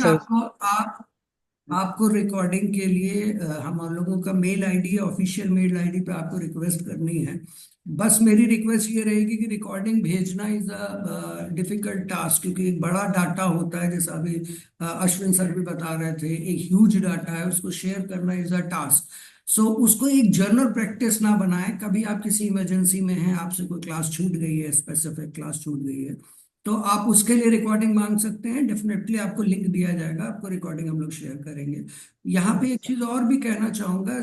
Sir. आपको recording के लिए हम लोगों का mail ID, official mail ID पे आपको रिक्वेस्ट करनी है। बस मेरी रिक्वेस्ट ये रहेगी कि रिकॉर्डिंग भेजना इज अ डिफिकल्ट टास्क, क्योंकि एक बड़ा डाटा होता है, जैसा अभी अश्विन सर भी बता रहे थे, एक ह्यूज डाटा है, उसको शेयर करना इज अ टास्क। सो उसको एक जर्नल प्रैक्टिस ना बनाएं। कभी आप किसी इमरजेंसी में हैं, आपसे कोई क्लास छूट गई है, स्पेसिफिक क्लास छूट गई है, तो आप उसके लिए रिकॉर्डिंग मांग सकते हैं। डेफिनेटली आपको लिंक दिया जाएगा, आपको रिकॉर्डिंग हम लोग शेयर करेंगे। यहाँ पे एक चीज और भी कहना चाहूंगा,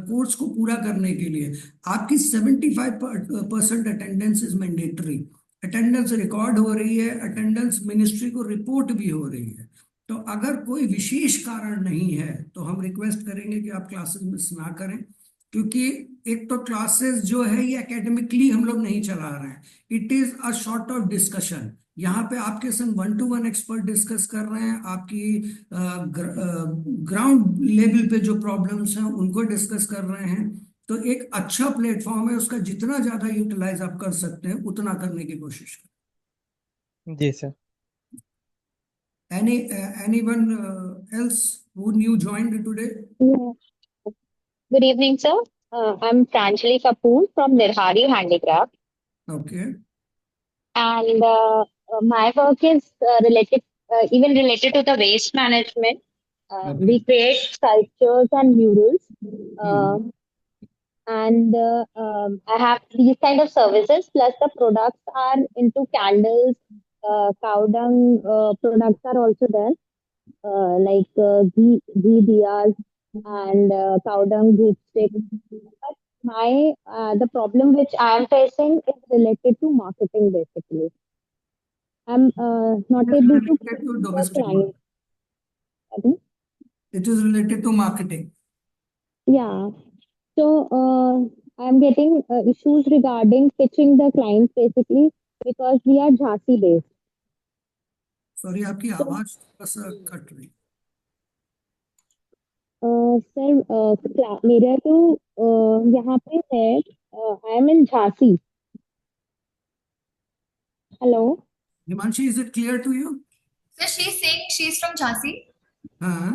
कोर्स को पूरा करने के लिए आपकी 75% attendance is mandatory. Attendance record हो रही है, अटेंडेंस मिनिस्ट्री को रिपोर्ट भी हो रही है। तो अगर कोई विशेष कारण नहीं है तो हम रिक्वेस्ट करेंगे कि आप क्लासेस मिस ना करें, क्योंकि एक तो क्लासेस जो है ये एकेडमिकली हम लोग नहीं चला रहे हैं, it is a short of discussion. यहाँ पे आपके संग one two one expert discuss कर रहे हैं, आपकी ग्राउंड लेवल पे जो प्रॉब्लम्स हैं उनको डिस्कस कर रहे हैं। तो एक अच्छा प्लेटफॉर्म है, उसका जितना ज्यादा यूटिलाइज आप कर सकते हैं उतना करने की कोशिश जी सर। करें। Anyone else who new joined today? Yeah. Good evening, sir. I'm Pranjali Kapoor from Nirhari Handicraft, Okay. and my work is even related to the waste management. Okay. We create sculptures and murals, uh, Hmm. and I have these kind of services. Plus, the products are into candles, cow dung products are also there, like ghee diyas and cow dung dhoop sticks. But the problem which I am facing is related to marketing basically. I'm not It is able to related pitch to the domestic client. market. I think. It is related to marketing. Yeah. So I'm getting issues regarding pitching the clients basically because we are Jhansi based. Sorry, आपकी So आवाज थोड़ा सा cut रही। Sir मेरा तो यहाँ पे है I am in Jhansi. Hello. Himanshi, is it clear to you? So she's saying she's from Jhansi हाँ।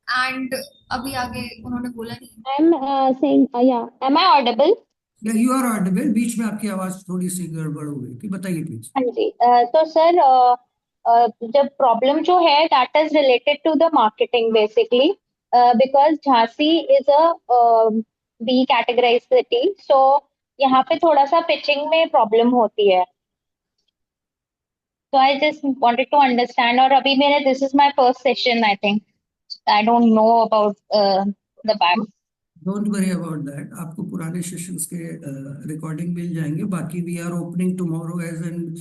and अभी आगे उन्होंने बोला नहीं। आई एम सेइंग या एम आई ऑडिबल? या यू आर ऑडिबल, बीच में आपकी आवाज थोड़ी सी गड़बड़ हो गई थी, बताइए प्लीज। हाँ जी. तो सर जब प्रॉब्लम जो है that is related to the marketing basically because Jhansi is a B categorize city. So यहाँ पे थोड़ा सा पिचिंग में प्रॉब्लम होती है. तो I just wanted to understand. और अभी मेरे this is my first session I think. I don't know about the back. Don't worry about that, आपको पुराने सेशंस के रिकॉर्डिंग मिल जाएंगे। बाकी we are opening tomorrow as an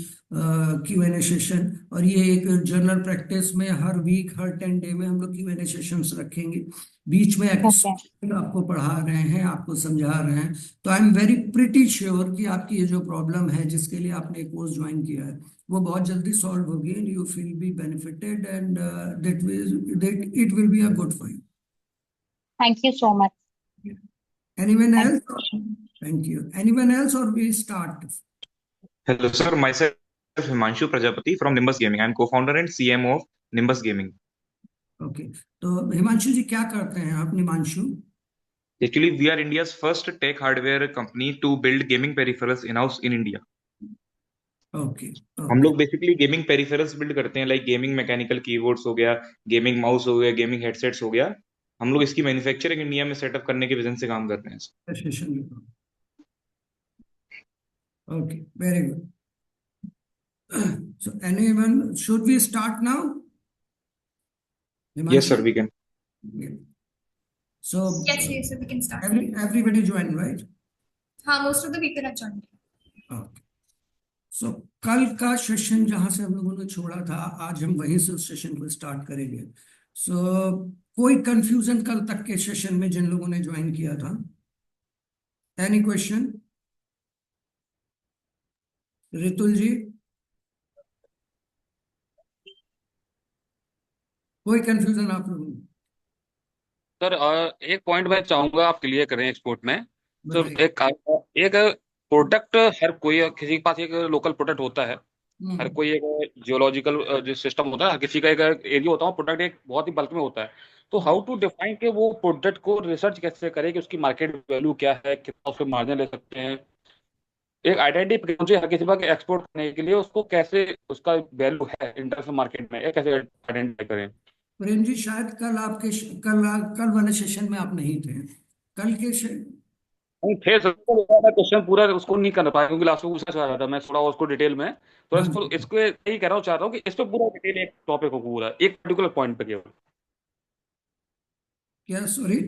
Q and A session, और ये एक जनरल प्रैक्टिस में हर वीक, हर 10 डे में हम लोग क्यू एन ए सेशंस रखेंगे। बीच में ओके. आपको पढ़ा रहे हैं, आपको समझा रहे हैं। तो I am very pretty sure कि आपकी ये जो प्रॉब्लम है जिसके लिए आपने कोर्स ज्वाइन किया है वो बहुत जल्दी सॉल्व होगी, and you feel be benefited, and that it will be a good for thank you so much. You. Anyone thank else? Thank you. Anyone else, or we start? Hello, sir. Myself, Himanshu Prajapati from Nimbus Gaming. I'm co-founder and CMO of Nimbus Gaming. Okay. तो हिमांशु जी क्या करते हैं आप, Himanshu? Actually, we are India's first tech hardware company to build gaming peripherals in-house in India. Okay. हम okay. लोग basically gaming peripherals build करते हैं, like gaming mechanical keyboards हो गया, गेमिंग माउस हो गया, गेमिंग हेडसेट्स हो गया। हम लोग इसकी मैन्युफैक्चरिंग इंडिया में सेटअप करने के विजन से काम कर रहे हैं। Session. Okay, very good. So anyone, should we start now? Yes Himanshu? Sir, we can. Yeah. So Yes, yes, so we can start. everybody join, right? हाँ, most of the people have joined. Okay. सो कल का session जहां से हम लोगों ने छोड़ा था, आज हम वहीं से उस सेशन को स्टार्ट करेंगे। सो कोई कंफ्यूजन कल तक के सेशन में जिन लोगों ने ज्वाइन किया था? Any question? रितुल जी, कोई कंफ्यूजन आप लोगों में? सर एक पॉइंट मैं चाहूंगा आप क्लियर करें एक्सपोर्ट में। तो बताइए। एक एक प्रोडक्ट, हर कोई किसी के पास एक लोकल प्रोडक्ट होता है। हर हम्म। कोई एक जियोलॉजिकल जो सिस्टम होता है, हर किसी का एक एरिया होता है, प्रोडक्ट एक बहुत ही बल्क में होता है। तो हाउ टू डिफाइन कि वो प्रोडक्ट को रिसर्च कैसे करे कि उसकी मार्केट वैल्यू क्या है, कितना उसके मार्जिन ले सकते हैं, एक आइडेंटिफिकेशन चाहिए हर किसी का एक्सपोर्ट करने के लिए, उसको कैसे उसका वैल्यू है इंटरनेशनल मार्केट में, ये कैसे आइडेंटिफाई करें। प्रेम जी, शायद कल कल कल वाले सेशन में आप नहीं थे। कल के नहीं थे सर, तो मैं क्वेश्चन पूरा उसको नहीं कर पाया क्योंकि लास्ट में पूछना चाह रहा था मैं थोड़ा उसको डिटेल में, तो हाँ इसको जी। इसको यही कह रहा हूँ, चाह रहा हूँ कि इस पे पूरा डिटेल एक टॉपिक हो, पूरा एक पर्टिकुलर पॉइंट पे केवल। क्या, सॉरी?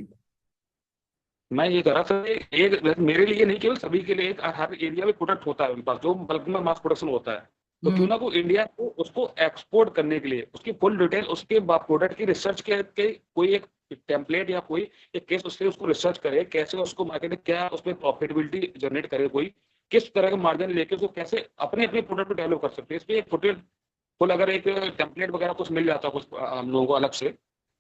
मैं ये कह रहा था एक मेरे लिए नहीं, केवल सभी के लिए, एक हर एरिया में प्रोडक्ट होता है उनके पास जो बल्क में मास प्रोडक्शन होता है। तो क्यों हम्म। ना को इंडिया को उसको एक्सपोर्ट करने के लिए उसकी फुल डिटेल, उसके प्रोडक्ट की रिसर्च के कोई एक टेम्पलेट या कोई एक केस उससे उसको रिसर्च करे, कैसे उसको मार्केट में क्या उसमें प्रॉफिटेबिलिटी जनरेट करे, कोई किस तरह का मार्जिन लेके उसको कैसे अपने अपने प्रोडक्ट को डेवलप कर सकते हैं, इस पे एक फुल अगर एक टेम्पलेट वगैरह कुछ मिल जाता है कुछ हम लोगों को अलग से,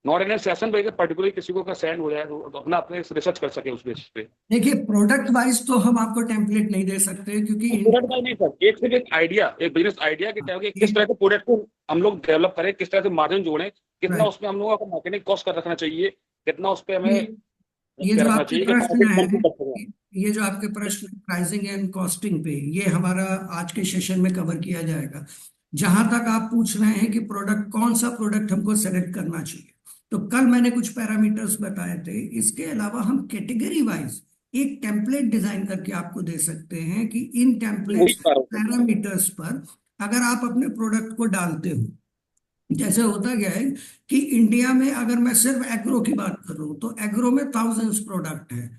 नॉट इन सेशन पे पर्टिकुलरली किसी को का सेंड हो जाए तो अपना अपने रिसर्च कर सके उस बेसिस पे। देखिए, प्रोडक्ट वाइज तो हम आपको टेम्पलेट नहीं दे सकते क्योंकि प्रोडक्ट का नहीं सर, एक सिर्फ एक आइडिया, एक बिजनेस आइडिया के टाइप के किस तरह के प्रोडक्ट को हम लोग डेवलप करें, किस तरह से मार्जिन जोड़ें, कितना राइट। उसमें हम लोगों को मार्केटिंग कॉस्ट कर रखना चाहिए, कितना उस पर ये हमें ये क्या जो रखना आपके चाहिए कि प्रश्न मार्केट है, कंट्रोल कर सकें। ये जो आपके प्रश्न प्राइसिंग एंड कॉस्टिंग पे, ये हमारा आज के सेशन में कवर किया जाएगा। जहां तक आप पूछ रहे हैं कि प्रोडक्ट, कौन सा प्रोडक्ट हमको सेलेक्ट करना चाहिए, तो कल मैंने कुछ पैरामीटर्स बताए थे। इसके अलावा हम कैटेगरी वाइज एक टेम्पलेट डिजाइन करके आपको दे सकते हैं कि इन वही टेम्पलेट्स कह रहा हूँ सर मैं। पैरामीटर्स पर अगर आप अपने प्रोडक्ट को डालते हो, जैसे होता क्या है कि इंडिया में अगर मैं सिर्फ एग्रो की बात कर रहा हूँ तो एग्रो में थाउजेंड्स प्रोडक्ट है।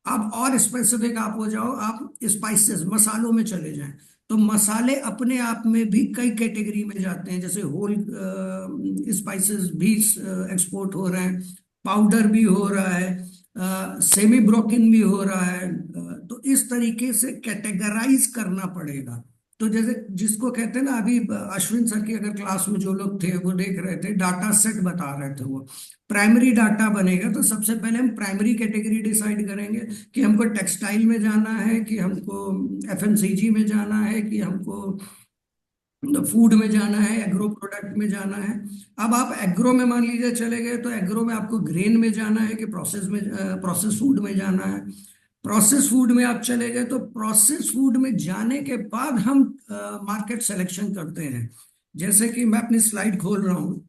अब और स्पेसिफिक आप हो जाओ, आप स्पाइसेस, मसालों में चले जाएं, तो मसाले अपने आप में भी कई कैटेगरी में जाते हैं। जैसे होल स्पाइसेस भी एक्सपोर्ट हो रहे हैं, पाउडर भी हो रहा है, सेमी ब्रोकन भी हो रहा है। तो इस तरीके से कैटेगराइज करना पड़ेगा। तो जैसे जिसको कहते हैं ना, अभी अश्विन सर की अगर क्लास में जो लोग थे वो देख रहे थे, डाटा सेट बता रहे थे वो, प्राइमरी डाटा बनेगा तो सबसे पहले हम प्राइमरी कैटेगरी डिसाइड करेंगे कि हमको टेक्सटाइल में जाना है, कि हमको एफएमसीजी में जाना है, कि हमको फूड में जाना है, एग्रो प्रोडक्ट में जाना है। अब आप एग्रो में मान लीजिए चले गए तो एग्रो में आपको ग्रेन में जाना है कि प्रोसेस फूड में जाना है। प्रोसेस फूड में आप चले गए तो प्रोसेस फूड में जाने के बाद हम मार्केट सिलेक्शन करते हैं। जैसे कि मैं अपनी स्लाइड खोल रहा हूँ।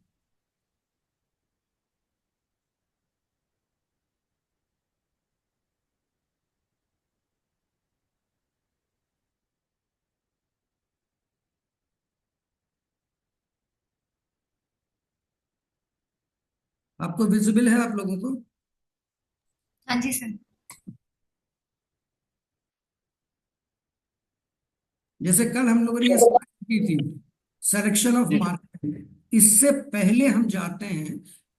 आपको विजिबल है आप लोगों को? हाँ जी सर। जैसे कल हम लोगों ने ये slide की थी, सिलेक्शन ऑफ जी मार्केट, इससे पहले हम जाते हैं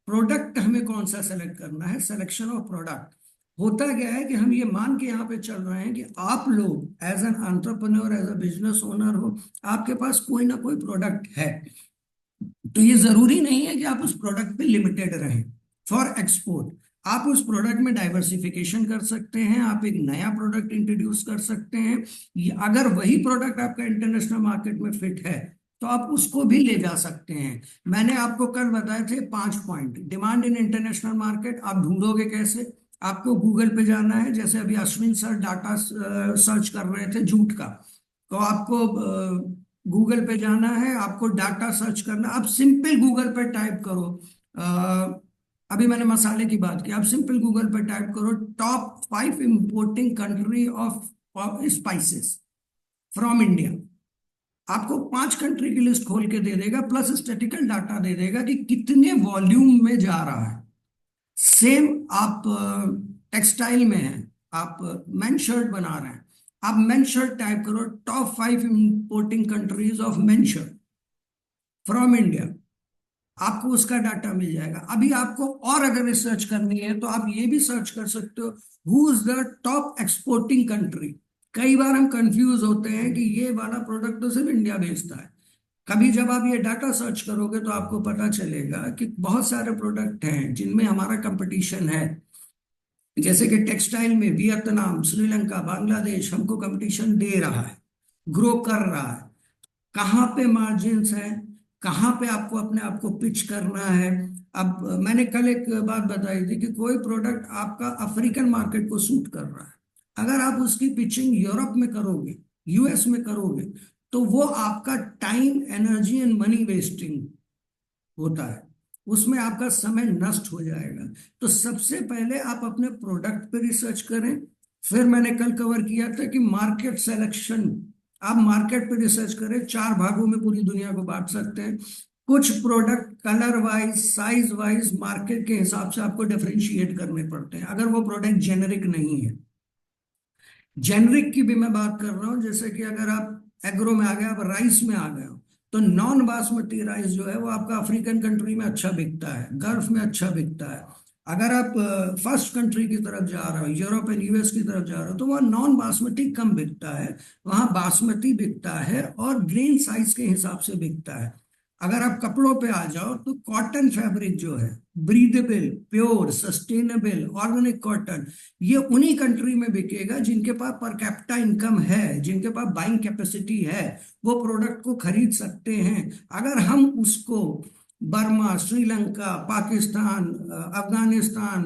प्रोडक्ट हमें कौन सा सेलेक्ट करना है, सिलेक्शन ऑफ प्रोडक्ट। होता क्या है कि हम ये मान के यहाँ पे चल रहे हैं कि आप लोग as an entrepreneur, as a business owner हो, आपके पास कोई ना कोई प्रोडक्ट है। तो ये जरूरी नहीं है कि आप उस प्रोडक्ट पे लिमिटेड रहें फॉर एक्सपोर्ट। आप उस प्रोडक्ट में डाइवर्सिफिकेशन कर सकते हैं, आप एक नया प्रोडक्ट इंट्रोड्यूस कर सकते हैं। अगर वही प्रोडक्ट आपका इंटरनेशनल मार्केट में फिट है तो आप उसको भी ले जा सकते हैं। मैंने आपको कल बताए थे 5 point. Demand in international market आप ढूंढोगे कैसे? आपको गूगल पे जाना है, जैसे अभी अश्विन सर डाटा सर्च कर रहे थे जूट का, तो आपको गूगल पे जाना है, आपको डाटा सर्च करना। आप सिंपल गूगल पे टाइप करो, अ, अभी मैंने मसाले की बात की, आप सिंपल गूगल पे टाइप करो top 5 importing country of spices from India. आपको 5 कंट्री की लिस्ट खोल के दे देगा, प्लस स्टैटिकल डाटा दे देगा कि कितने वॉल्यूम में जा रहा है। सेम आप टेक्सटाइल में है, आप मेन शर्ट बना रहे हैं, आप मेन शर्ट टाइप करो top 5 importing countries of main shirt from India, आपको उसका डाटा मिल जाएगा। अभी आपको और अगर रिसर्च करनी है तो आप ये भी सर्च कर सकते हो, who is the top exporting country. कई बार हम कंफ्यूज होते हैं कि ये वाला प्रोडक्ट तो सिर्फ इंडिया बेचता है। कभी जब आप ये डाटा सर्च करोगे तो आपको पता चलेगा कि बहुत सारे प्रोडक्ट हैं जिनमें हमारा कंपटीशन है। जैसे कि टेक्सटाइल में वियतनाम, श्रीलंका, बांग्लादेश हमको कंपटीशन दे रहा है, ग्रो कर रहा है। कहाँ पे मार्जिन्स है, कहाँ पे आपको अपने आप को पिच करना है। अब मैंने कल एक बात बताई थी कि कोई प्रोडक्ट आपका अफ्रीकन मार्केट को सूट कर रहा है, अगर आप उसकी पिचिंग यूरोप में करोगे, यूएस में करोगे, तो वो आपका time, energy and money wasting होता है, उसमें आपका समय नष्ट हो जाएगा। तो सबसे पहले आप अपने प्रोडक्ट पे रिसर्च करें। फिर मैंने कल कवर किया था कि मार्केट सिलेक्शन, आप मार्केट पे रिसर्च करें। 4 भागों में पूरी दुनिया को बांट सकते हैं। कुछ product colour wise, size wise, market के हिसाब से आपको डिफरेंशिएट करने पड़ते हैं, अगर वो प्रोडक्ट जेनरिक नहीं है। जेनरिक की भी मैं बात कर रहा हूँ, जैसे कि अगर आप एग्रो में आ गए, आप राइस में आ गए हो, तो नॉन बासमती राइस जो है वो आपका अफ्रीकन कंट्री में अच्छा बिकता है, गल्फ में अच्छा बिकता है। अगर आप फर्स्ट कंट्री की तरफ जा रहे हो, यूरोप एंड यूएस की तरफ जा रहे हो, तो वहाँ नॉन बासमती कम बिकता है, वहाँ बासमती बिकता है और ग्रेन साइज के हिसाब से बिकता है। अगर आप कपड़ों पे आ जाओ तो कॉटन फैब्रिक जो है, breathable, pure, sustainable, organic cotton, ये उन्हीं कंट्री में बिकेगा जिनके पास पर कैपिटा इनकम है, जिनके पास बाइंग कैपेसिटी है, वो प्रोडक्ट को खरीद सकते हैं। अगर हम उसको बर्मा, श्रीलंका, पाकिस्तान, अफगानिस्तान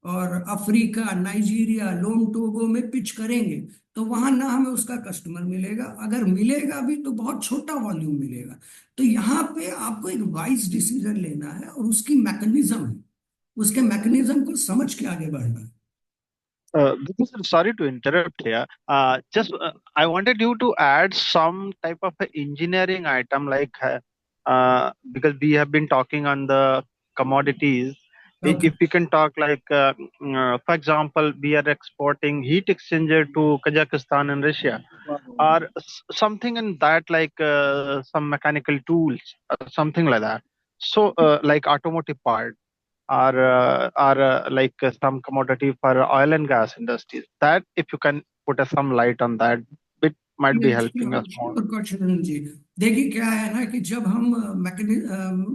और अफ्रीका, नाइजीरिया, लोमटोगो में पिच करेंगे, तो वहां ना हमें उसका कस्टमर मिलेगा, अगर मिलेगा भी तो बहुत छोटा वॉल्यूम मिलेगा। तो यहाँ पे आपको एक वाइज डिसीजन लेना है और उसकी मैकेनिज्म है, उसके मैकेनिज्म को समझ के आगे बढ़ना है। Because I'm sorry to interrupt here. Just I wanted you to add some type of a engineering item, like because we have been talking on the commodities. Okay. If we can talk like, for example, we are exporting heat exchanger to Kazakhstan and Russia, or something in that, like some mechanical tools, something like that. So, like automotive part, or like some commodity for oil and gas industries. That if you can put some light on that, it might be helping us more. Sure जी। देखिए क्या है ना कि जब हम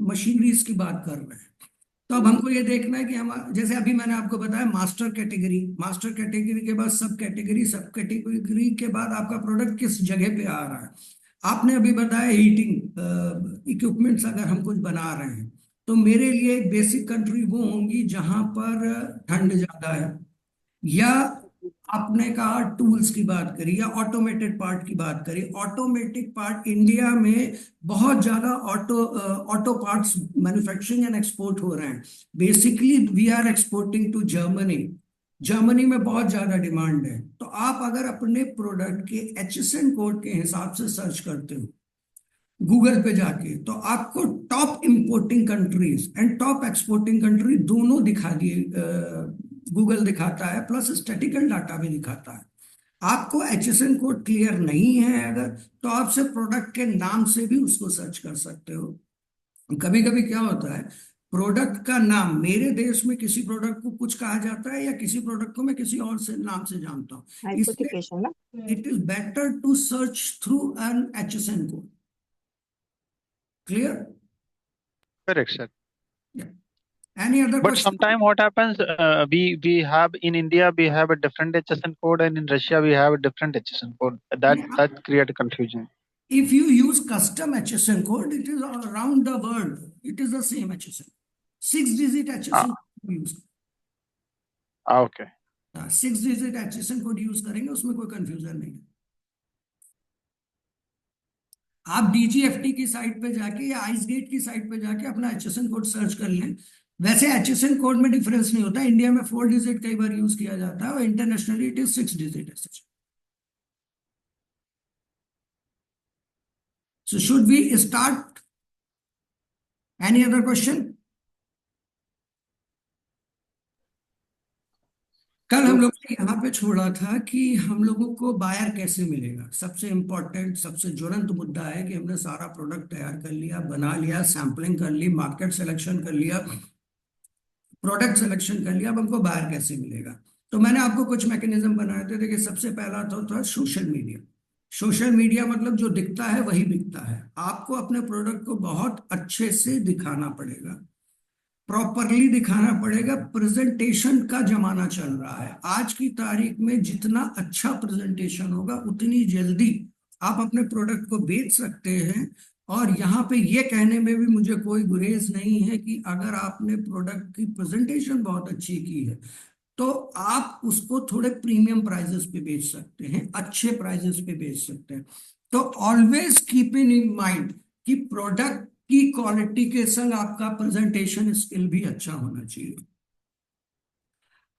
machineries की बात कर रहे हैं, तो अब हमको ये देखना है कि हम, जैसे अभी मैंने आपको बताया मास्टर कैटेगरी, मास्टर कैटेगरी के बाद सब कैटेगरी, सब कैटेगरी के बाद आपका प्रोडक्ट किस जगह पे आ रहा है। आपने अभी बताया हीटिंग इक्विपमेंट्स अगर हम कुछ बना रहे हैं, तो मेरे लिए बेसिक कंट्री वो होंगी जहां पर ठंड ज्यादा है, या आपने कहा टूल्स की बात करी, या ऑटोमेटेड पार्ट की बात करी। ऑटोमेटिक पार्ट इंडिया में बहुत ज्यादा auto parts manufacturing and export हो रहे हैं। Basically we are exporting to Germany, Germany में बहुत ज्यादा डिमांड है। तो आप अगर अपने प्रोडक्ट के एचएसएन कोड के हिसाब से सर्च करते हो गूगल पे जाके, तो आपको top importing countries and top exporting country दोनों दिखा दिए, गूगल दिखाता है, प्लस स्टैटिकल डाटा भी दिखाता है। आपको एचएसएन कोड क्लियर नहीं है अगर, तो आप सिर्फ प्रोडक्ट के नाम से भी उसको सर्च कर सकते हो। कभी कभी क्या होता है, प्रोडक्ट का नाम, मेरे देश में किसी प्रोडक्ट को कुछ कहा जाता है, या किसी प्रोडक्ट को मैं किसी और से नाम से जानता हूँ, इसलिए it is better to search through an HSN code. Clear? Correct, sir. Yeah. Any other But question? sometime what happens, we have in India we have a different HSN code, and in Russia we have a different HSN code. That create confusion. If you use custom HSN code, it is all around the world. It is the same HSN. 6-digit HSN code use. Okay. 6-digit HSN code use करेंगे, उसमें कोई confusion नहीं है। आप DGFT की site पे जाके या आइसगेट की साइट पे जाके अपना एचएसएन कोड सर्च कर लें। वैसे एचएसएन कोड में डिफरेंस नहीं होता, इंडिया में 4 डिजिट कई बार यूज किया जाता है और internationally it is 6 digit SH. So should we start? Any other question? कल हम लोग ने यहाँ पे छोड़ा था कि हम लोगों को बायर कैसे मिलेगा। सबसे इंपॉर्टेंट, सबसे ज्वलंत मुद्दा है कि हमने सारा प्रोडक्ट तैयार कर लिया, बना लिया, सैम्पलिंग कर ली, मार्केट सिलेक्शन कर लिया, प्रोडक्ट सिलेक्शन कर लिया, अब हमको बायर कैसे मिलेगा। तो मैंने आपको कुछ मैकेनिज्म बनाए थे। देखिए सबसे पहला तो था सोशल मीडिया। सोशल मीडिया मतलब जो दिखता है वही बिकता है। आपको अपने प्रोडक्ट को बहुत अच्छे से दिखाना पड़ेगा, प्रॉपरली दिखाना पड़ेगा। प्रेजेंटेशन का जमाना चल रहा है। आज की तारीख में जितना अच्छा प्रेजेंटेशन होगा, उतनी जल्दी आप अपने प्रोडक्ट को बेच सकते हैं। और यहाँ पे ये कहने में भी मुझे कोई गुरेज नहीं है कि अगर आपने प्रोडक्ट की प्रेजेंटेशन बहुत अच्छी की है तो आप उसको थोड़े प्रीमियम प्राइजेस पे बेच सकते हैं, अच्छे प्राइजेस पे बेच सकते हैं। तो ऑलवेज कीप इन माइंड कि प्रोडक्ट की क्वालिटी के संग आपका प्रेजेंटेशन स्किल भी अच्छा होना चाहिए।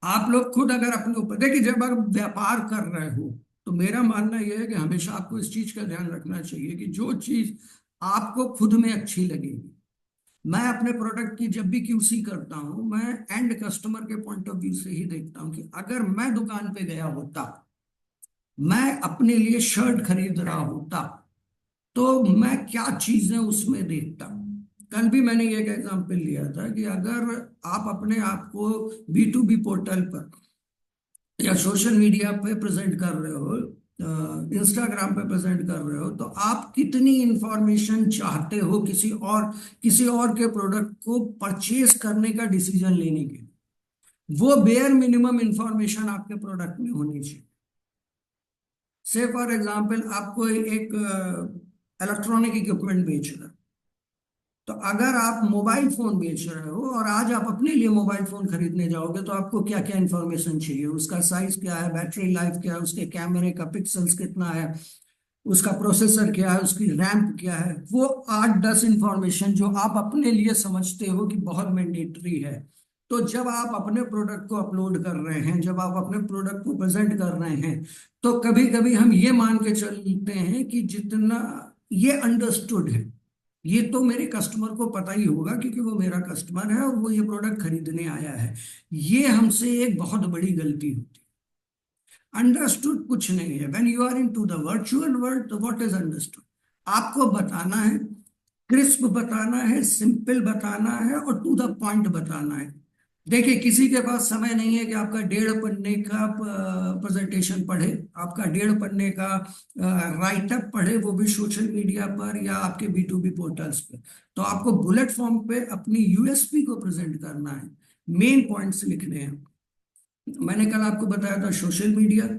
आप लोग खुद अगर अपने ऊपर देखिए, जब आप व्यापार कर रहे हो तो मेरा मानना यह है कि हमेशा आपको इस चीज का ध्यान रखना चाहिए कि जो चीज आपको खुद में अच्छी लगेगी। मैं अपने प्रोडक्ट की जब भी क्यूसी करता हूं, मैं एंड कस्टमर के पॉइंट ऑफ व्यू से ही देखता हूं कि अगर मैं दुकान पे गया होता, मैं अपने लिए शर्ट खरीद रहा होता, तो मैं क्या चीजें उसमें देखता। कल भी मैंने एक एग्जांपल लिया था कि अगर आप अपने आप को B2B पोर्टल पर या सोशल मीडिया पे प्रेजेंट कर रहे हो, इंस्टाग्राम पे प्रेजेंट कर रहे हो, तो आप कितनी इंफॉर्मेशन चाहते हो किसी और के प्रोडक्ट को परचेज करने का डिसीजन लेने के लिए, वो बेयर मिनिमम इंफॉर्मेशन आपके प्रोडक्ट में होनी चाहिए। से फॉर एग्जांपल आपको एक इलेक्ट्रॉनिक इक्विपमेंट बेच रहा है, तो अगर आप मोबाइल फोन बेच रहे हो और आज आप अपने लिए मोबाइल फोन खरीदने जाओगे तो आपको क्या क्या इंफॉर्मेशन चाहिए, उसका साइज क्या है, बैटरी लाइफ क्या है, उसके कैमरे का पिक्सल्स कितना है, उसका प्रोसेसर क्या है, उसकी रैम क्या है, वो 8-10 इंफॉर्मेशन जो आप अपने लिए समझते हो कि बहुत मैंडेटरी है। तो जब आप अपने प्रोडक्ट को अपलोड कर रहे हैं, जब आप अपने प्रोडक्ट को प्रेजेंट कर रहे हैं, तो कभी कभी हम ये मान के चलते हैं कि जितना ये अंडरस्टूड है, ये तो मेरे कस्टमर को पता ही होगा क्योंकि वो मेरा कस्टमर है और वो ये प्रोडक्ट खरीदने आया है। ये हमसे एक बहुत बड़ी गलती होती है। अंडरस्टूड कुछ नहीं है। When you are in to the virtual world, तो व्हाट इज अंडरस्टूड? आपको बताना है, क्रिस्प बताना है, सिंपल बताना है और टू द पॉइंट बताना है। देखिए, किसी के पास समय नहीं है कि आपका 1.5 पन्ने का प्रेजेंटेशन पढ़े, आपका 1.5 पन्ने का राइटअप पढ़े, वो भी सोशल मीडिया पर या आपके B2B पोर्टल्स पे। तो आपको बुलेट फॉर्म पे अपनी यूएसपी को प्रेजेंट करना है, मेन पॉइंट्स लिखने हैं। मैंने कल आपको बताया था social media,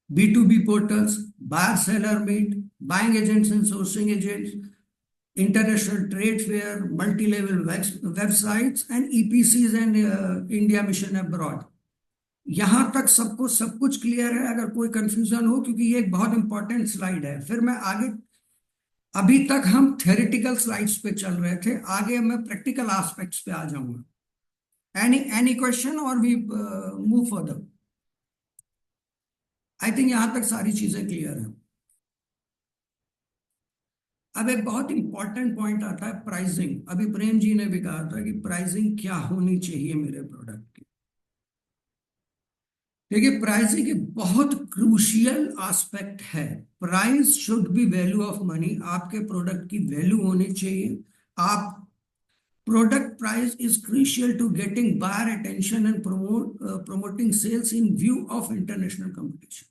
B2B portals, buyer seller meet, buying agents and sourcing agents, international trade fair, multi-level websites and EPCs and India mission abroad। यहां तक सबको सब कुछ क्लियर है? अगर कोई कंफ्यूजन हो, क्योंकि ये एक बहुत इंपॉर्टेंट स्लाइड है, फिर मैं आगे, अभी तक हम थ्योरेटिकल स्लाइड्स पे चल रहे थे, आगे मैं प्रैक्टिकल एस्पेक्ट्स पे आ जाऊंगा। एनी क्वेश्चन और we move further? I think यहां तक सारी चीजें क्लियर हैं। अब एक बहुत इंपॉर्टेंट पॉइंट आता है प्राइसिंग। अभी प्रेम जी ने भी कहा था कि प्राइसिंग क्या होनी चाहिए मेरे प्रोडक्ट की। देखिए, प्राइसिंग एक बहुत क्रूशियल एस्पेक्ट है। Price should be value of money. आपके प्रोडक्ट की वैल्यू होनी चाहिए। आप product price is crucial to getting buyer attention and promoting sales in view of international competition.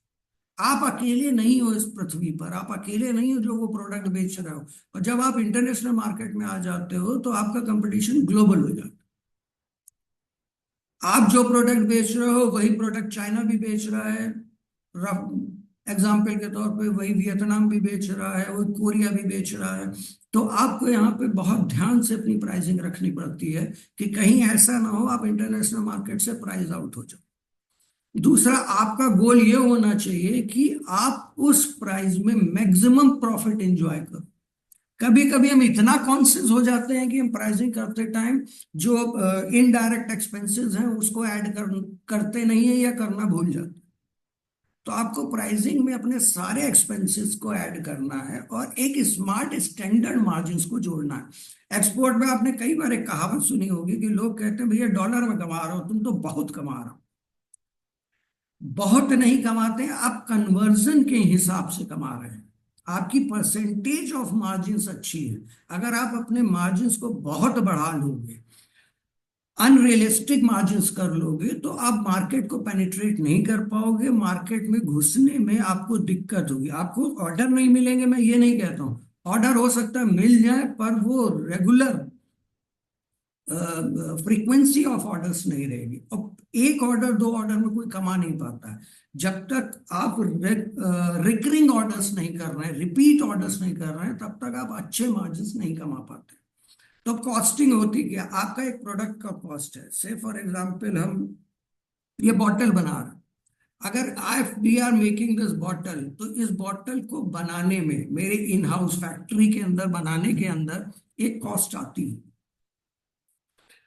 आप अकेले नहीं हो इस पृथ्वी पर, आप अकेले नहीं हो जो वो प्रोडक्ट बेच रहे हो। और जब आप इंटरनेशनल मार्केट में आ जाते हो तो आपका कंपटीशन ग्लोबल हो जाता है। आप जो प्रोडक्ट बेच रहे हो वही प्रोडक्ट चाइना भी बेच रहा है, रफ एग्जाम्पल के तौर पे वही वियतनाम भी बेच रहा है, वही कोरिया भी बेच रहा है। तो आपको यहाँ पे बहुत ध्यान से अपनी प्राइसिंग रखनी पड़ती है कि कहीं ऐसा ना हो आप इंटरनेशनल मार्केट से प्राइस आउट हो जाओ। दूसरा, आपका गोल ये होना चाहिए कि आप उस प्राइस में मैक्सिमम प्रॉफिट एंजॉय करो। कभी कभी हम इतना कॉन्शियस हो जाते हैं कि हम प्राइसिंग करते टाइम जो इनडायरेक्ट एक्सपेंसेस हैं उसको करते नहीं है या करना भूल जाते हैं। तो आपको प्राइसिंग में अपने सारे एक्सपेंसेस को ऐड करना है और एक स्मार्ट स्टैंडर्ड मार्जिन को जोड़ना है। एक्सपोर्ट में आपने कई बार एक कहावत सुनी होगी कि लोग कहते हैं भैया डॉलर में कमा रहे हो, तुम तो बहुत कमा रहे हो। बहुत नहीं कमाते, आप कन्वर्जन के हिसाब से कमा रहे हैं। आपकी परसेंटेज ऑफ मार्जिन्स अच्छी है। अगर आप अपने मार्जिन्स को बहुत बढ़ा लोगे, अनरियलिस्टिक मार्जिन्स कर लोगे, तो आप मार्केट को पेनिट्रेट नहीं कर पाओगे। मार्केट में घुसने में आपको दिक्कत होगी। आपको ऑर्डर नहीं मिलेंगे, मैं ये नहीं कहता हूं, ऑर्डर हो सकता है मिल जाए, पर वो रेगुलर फ्रीक्वेंसी ऑफ ऑर्डर्स नहीं रहेगी। और एक ऑर्डर दो ऑर्डर में कोई कमा नहीं पाता है। जब तक आप रिकरिंग ऑर्डर्स नहीं कर रहे हैं, रिपीट ऑर्डर्स नहीं कर रहे हैं, तब तक आप अच्छे मार्जिन नहीं कमा पाते। तो कॉस्टिंग होती क्या, आपका एक प्रोडक्ट का कॉस्ट है। से फॉर एग्जांपल हम ये बॉटल बना रहे हैं, अगर we are making this bottle, तो इस बॉटल को बनाने में, मेरे इन हाउस फैक्ट्री के अंदर बनाने के अंदर एक कॉस्ट आती है।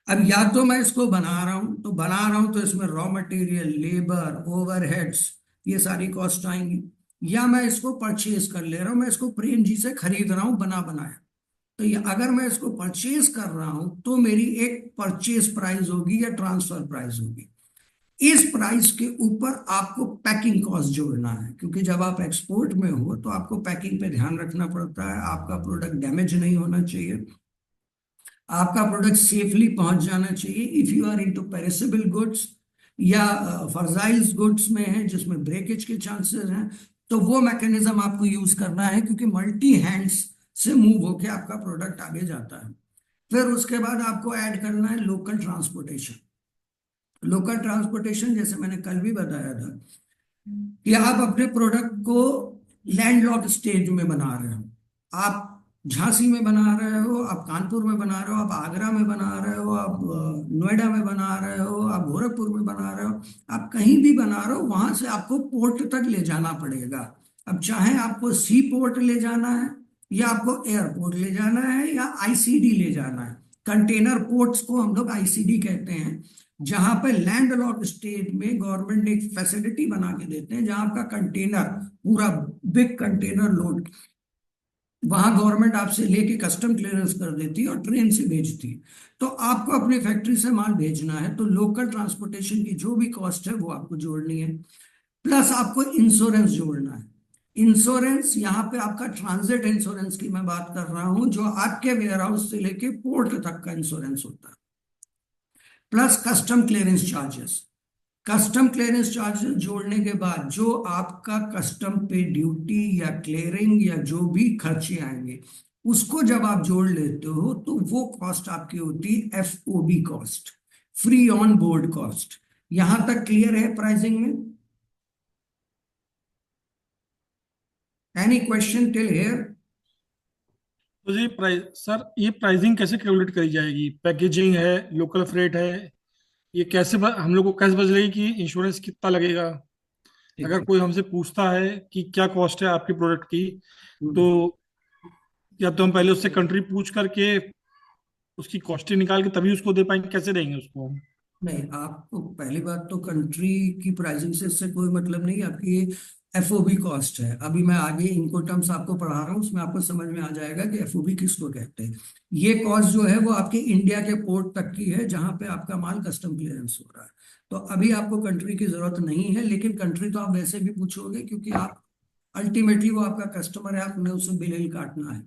अब या तो मैं इसको बना रहा हूं तो इसमें रॉ मटेरियल, लेबर, ओवरहेड्स, ये सारी कॉस्ट आएंगी। या मैं इसको परचेज कर ले रहा हूं, मैं इसको प्रेम जी से खरीद रहा हूं बना बनाया। तो ये अगर मैं इसको परचेज कर रहा हूं तो मेरी एक परचेज प्राइस होगी या ट्रांसफर प्राइस होगी। इस प्राइस के ऊपर आपको पैकिंग कॉस्ट जोड़ना है, क्योंकि जब आप एक्सपोर्ट में हो तो आपको पैकिंग पे ध्यान रखना पड़ता है। आपका प्रोडक्ट डैमेज नहीं होना चाहिए, आपका प्रोडक्ट सेफली पहुंच जाना चाहिए। If you are into perishable goods या फर्जाइल्स गुड्स में है जिसमें ब्रेकेज के चांसेस हैं, तो वो मैकेनिज्म आपको यूज करना है, क्योंकि मल्टी हैंड्स से मूव होके आपका प्रोडक्ट आगे जाता है। फिर उसके बाद आपको ऐड करना है लोकल ट्रांसपोर्टेशन। लोकल ट्रांसपोर्टेशन जैसे मैंने कल भी बताया था कि आप अपने प्रोडक्ट को लैंडलॉक स्टेज में बना रहे हो, आप झांसी में बना रहे हो, आप कानपुर में बना रहे हो, आप आगरा में बना रहे हो, आप नोएडा में बना रहे हो, आप गोरखपुर में बना रहे हो, आप कहीं भी बना रहे हो, वहां से आपको पोर्ट तक ले जाना पड़ेगा। अब चाहे आपको सी पोर्ट ले जाना है, या आपको एयरपोर्ट ले जाना है, या आईसीडी ले जाना है। कंटेनर पोर्ट्स को हम लोग आईसीडी कहते हैं, जहां पे लैंड लॉक स्टेट में गवर्नमेंट ने एक फैसिलिटी बना के देते हैं, जहां आपका कंटेनर, पूरा बिग कंटेनर लोड, वहां गवर्नमेंट आपसे लेके कस्टम क्लियरेंस कर देती है और ट्रेन से भेजती है। तो आपको अपनी फैक्ट्री से माल भेजना है, तो लोकल ट्रांसपोर्टेशन की जो भी कॉस्ट है वो आपको जोड़नी है। प्लस आपको इंश्योरेंस जोड़ना है। इंश्योरेंस यहाँ पे आपका ट्रांजिट इंश्योरेंस की मैं बात कर रहा हूं, जो आपके वेयर हाउस से लेके पोर्ट तक का इंश्योरेंस होता है। Plus custom clearance charges. Custom clearance charges जोड़ने के बाद जो आपका कस्टम पे ड्यूटी या क्लियरिंग या जो भी खर्चे आएंगे, उसको जब आप जोड़ लेते हो तो वो कॉस्ट आपकी होती है FOB cost, free on board cost. यहां तक क्लियर है प्राइसिंग में? Any question till here? तो जी ये प्राइसिंग कैसे कैलकुलेट करी जाएगी? पैकेजिंग है, लोकल फ्रेट है, ये कैसे हम लोग को कैसे पता चलेगी कि इंश्योरेंस कितना लगेगा? अगर कोई हमसे पूछता है कि क्या कॉस्ट है आपके प्रोडक्ट की, तो या तो हम पहले उससे कंट्री पूछ करके उसकी कॉस्टिंग निकाल के तभी उसको दे पाएंगे, कैसे देंगे उसको? नहीं, आपको पहली बात तो कंट्री की प्राइसिंग से इससे कोई मतलब नहीं, आपकी एफओबी कॉस्ट है। अभी मैं आगे इनको टर्म्स आपको पढ़ा रहा हूँ, उसमें आपको समझ में आ जाएगा कि एफओबी किसको कहते हैं। ये कॉस्ट जो है वो आपके इंडिया के पोर्ट तक की है, जहां पे आपका माल कस्टम क्लियरेंस हो रहा है। तो अभी आपको कंट्री की जरूरत नहीं है, लेकिन कंट्री तो आप वैसे भी पूछोगे, क्योंकि आप अल्टीमेटली वो आपका कस्टमर है, आपने उसे बिल काटना है।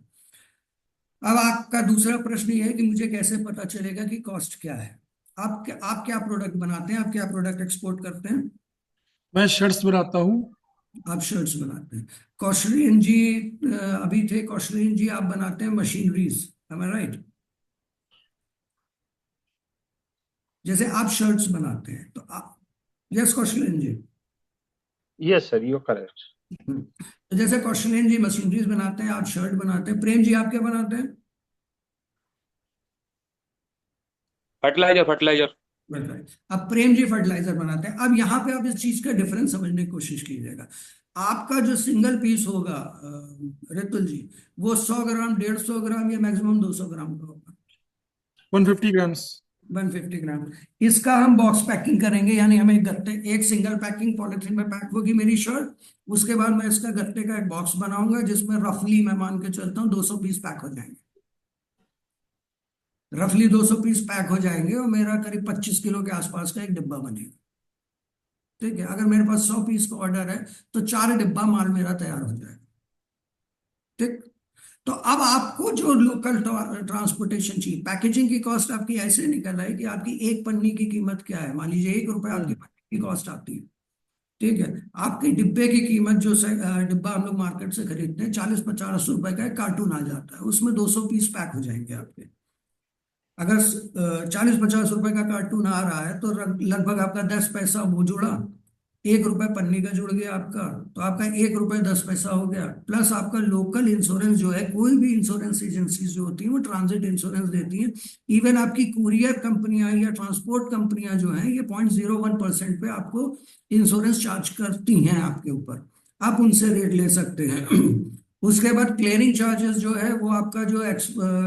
अब आपका दूसरा प्रश्न ये है कि मुझे कैसे पता चलेगा कि कॉस्ट क्या है। आप क्या प्रोडक्ट बनाते हैं, आप क्या प्रोडक्ट एक्सपोर्ट करते हैं? मैं शर्ट्स बनाता हूँ। आप शर्ट्स बनाते हैं। कौशलिन जी अभी थे, कौशलिन जी आप बनाते हैं मशीनरीज, am I right? जैसे आप शर्ट्स बनाते हैं तो आप, yes Kaushalin ji? Yes, sir, you're correct. तो जैसे कौशलिन जी मशीनरीज बनाते हैं, आप शर्ट बनाते हैं। प्रेम जी आप क्या बनाते हैं? फर्टिलाइजर फर्टिलाइजर अब प्रेम जी फर्टिलाइजर बनाते हैं। अब यहाँ पे आप इस चीज का डिफरेंस समझने की कोशिश कीजिएगा। आपका जो सिंगल पीस होगा रितुल जी, वो 100 ग्राम, 150 ग्राम या मैक्सिमम 200 ग्राम का होगा? 150 ग्राम्स। 150 ग्राम। इसका हम बॉक्स पैकिंग करेंगे, यानी हमें एक सिंगल पैकिंग पॉलिथीन में पैक होगी मेरी शर्ट। उसके बाद मैं इसका गत्ते का एक बॉक्स बनाऊंगा, जिसमें रफली मैं मान के चलता हूँ 200 पीस पैक हो जाएंगे। रफली 200 पीस पैक हो जाएंगे और मेरा करीब 25 किलो के आसपास का एक डिब्बा बनेगा। ठीक है, अगर मेरे पास 100 पीस का ऑर्डर है तो 4 डिब्बा माल मेरा तैयार हो जाएगा। ठीक, तो अब आपको जो लोकल ट्रांसपोर्टेशन चाहिए, पैकेजिंग की कॉस्ट आपकी ऐसे निकल आई कि आपकी एक पन्नी की कीमत क्या है, मान लीजिए 1 रुपए आपकी पन्नी की कॉस्ट आती है। ठीक है, आपके डिब्बे की कीमत, जो डिब्बा हम लोग मार्केट से खरीदते हैं, 40-50 रुपए का एक कार्टून आ जाता है, उसमें 200 पीस पैक हो जाएंगे आपके। अगर 40-50 रुपए का कार्टून आ रहा है तो लगभग आपका 10 पैसा वो जुड़ा, 1 रुपए पन्नी का जुड़ गया आपका, तो आपका 1 रुपए 10 पैसा हो गया। प्लस आपका लोकल इंश्योरेंस जो है, कोई भी इंश्योरेंस एजेंसी जो होती है वो ट्रांजिट इंश्योरेंस देती है। इवन आपकी कुरियर कंपनियां या ट्रांसपोर्ट कंपनियां जो हैं ये 0.01% पे आपको इंश्योरेंस चार्ज करती हैं आपके ऊपर, आप उनसे रेट ले सकते हैं। उसके बाद क्लियरिंग चार्जेस जो है वो आपका जो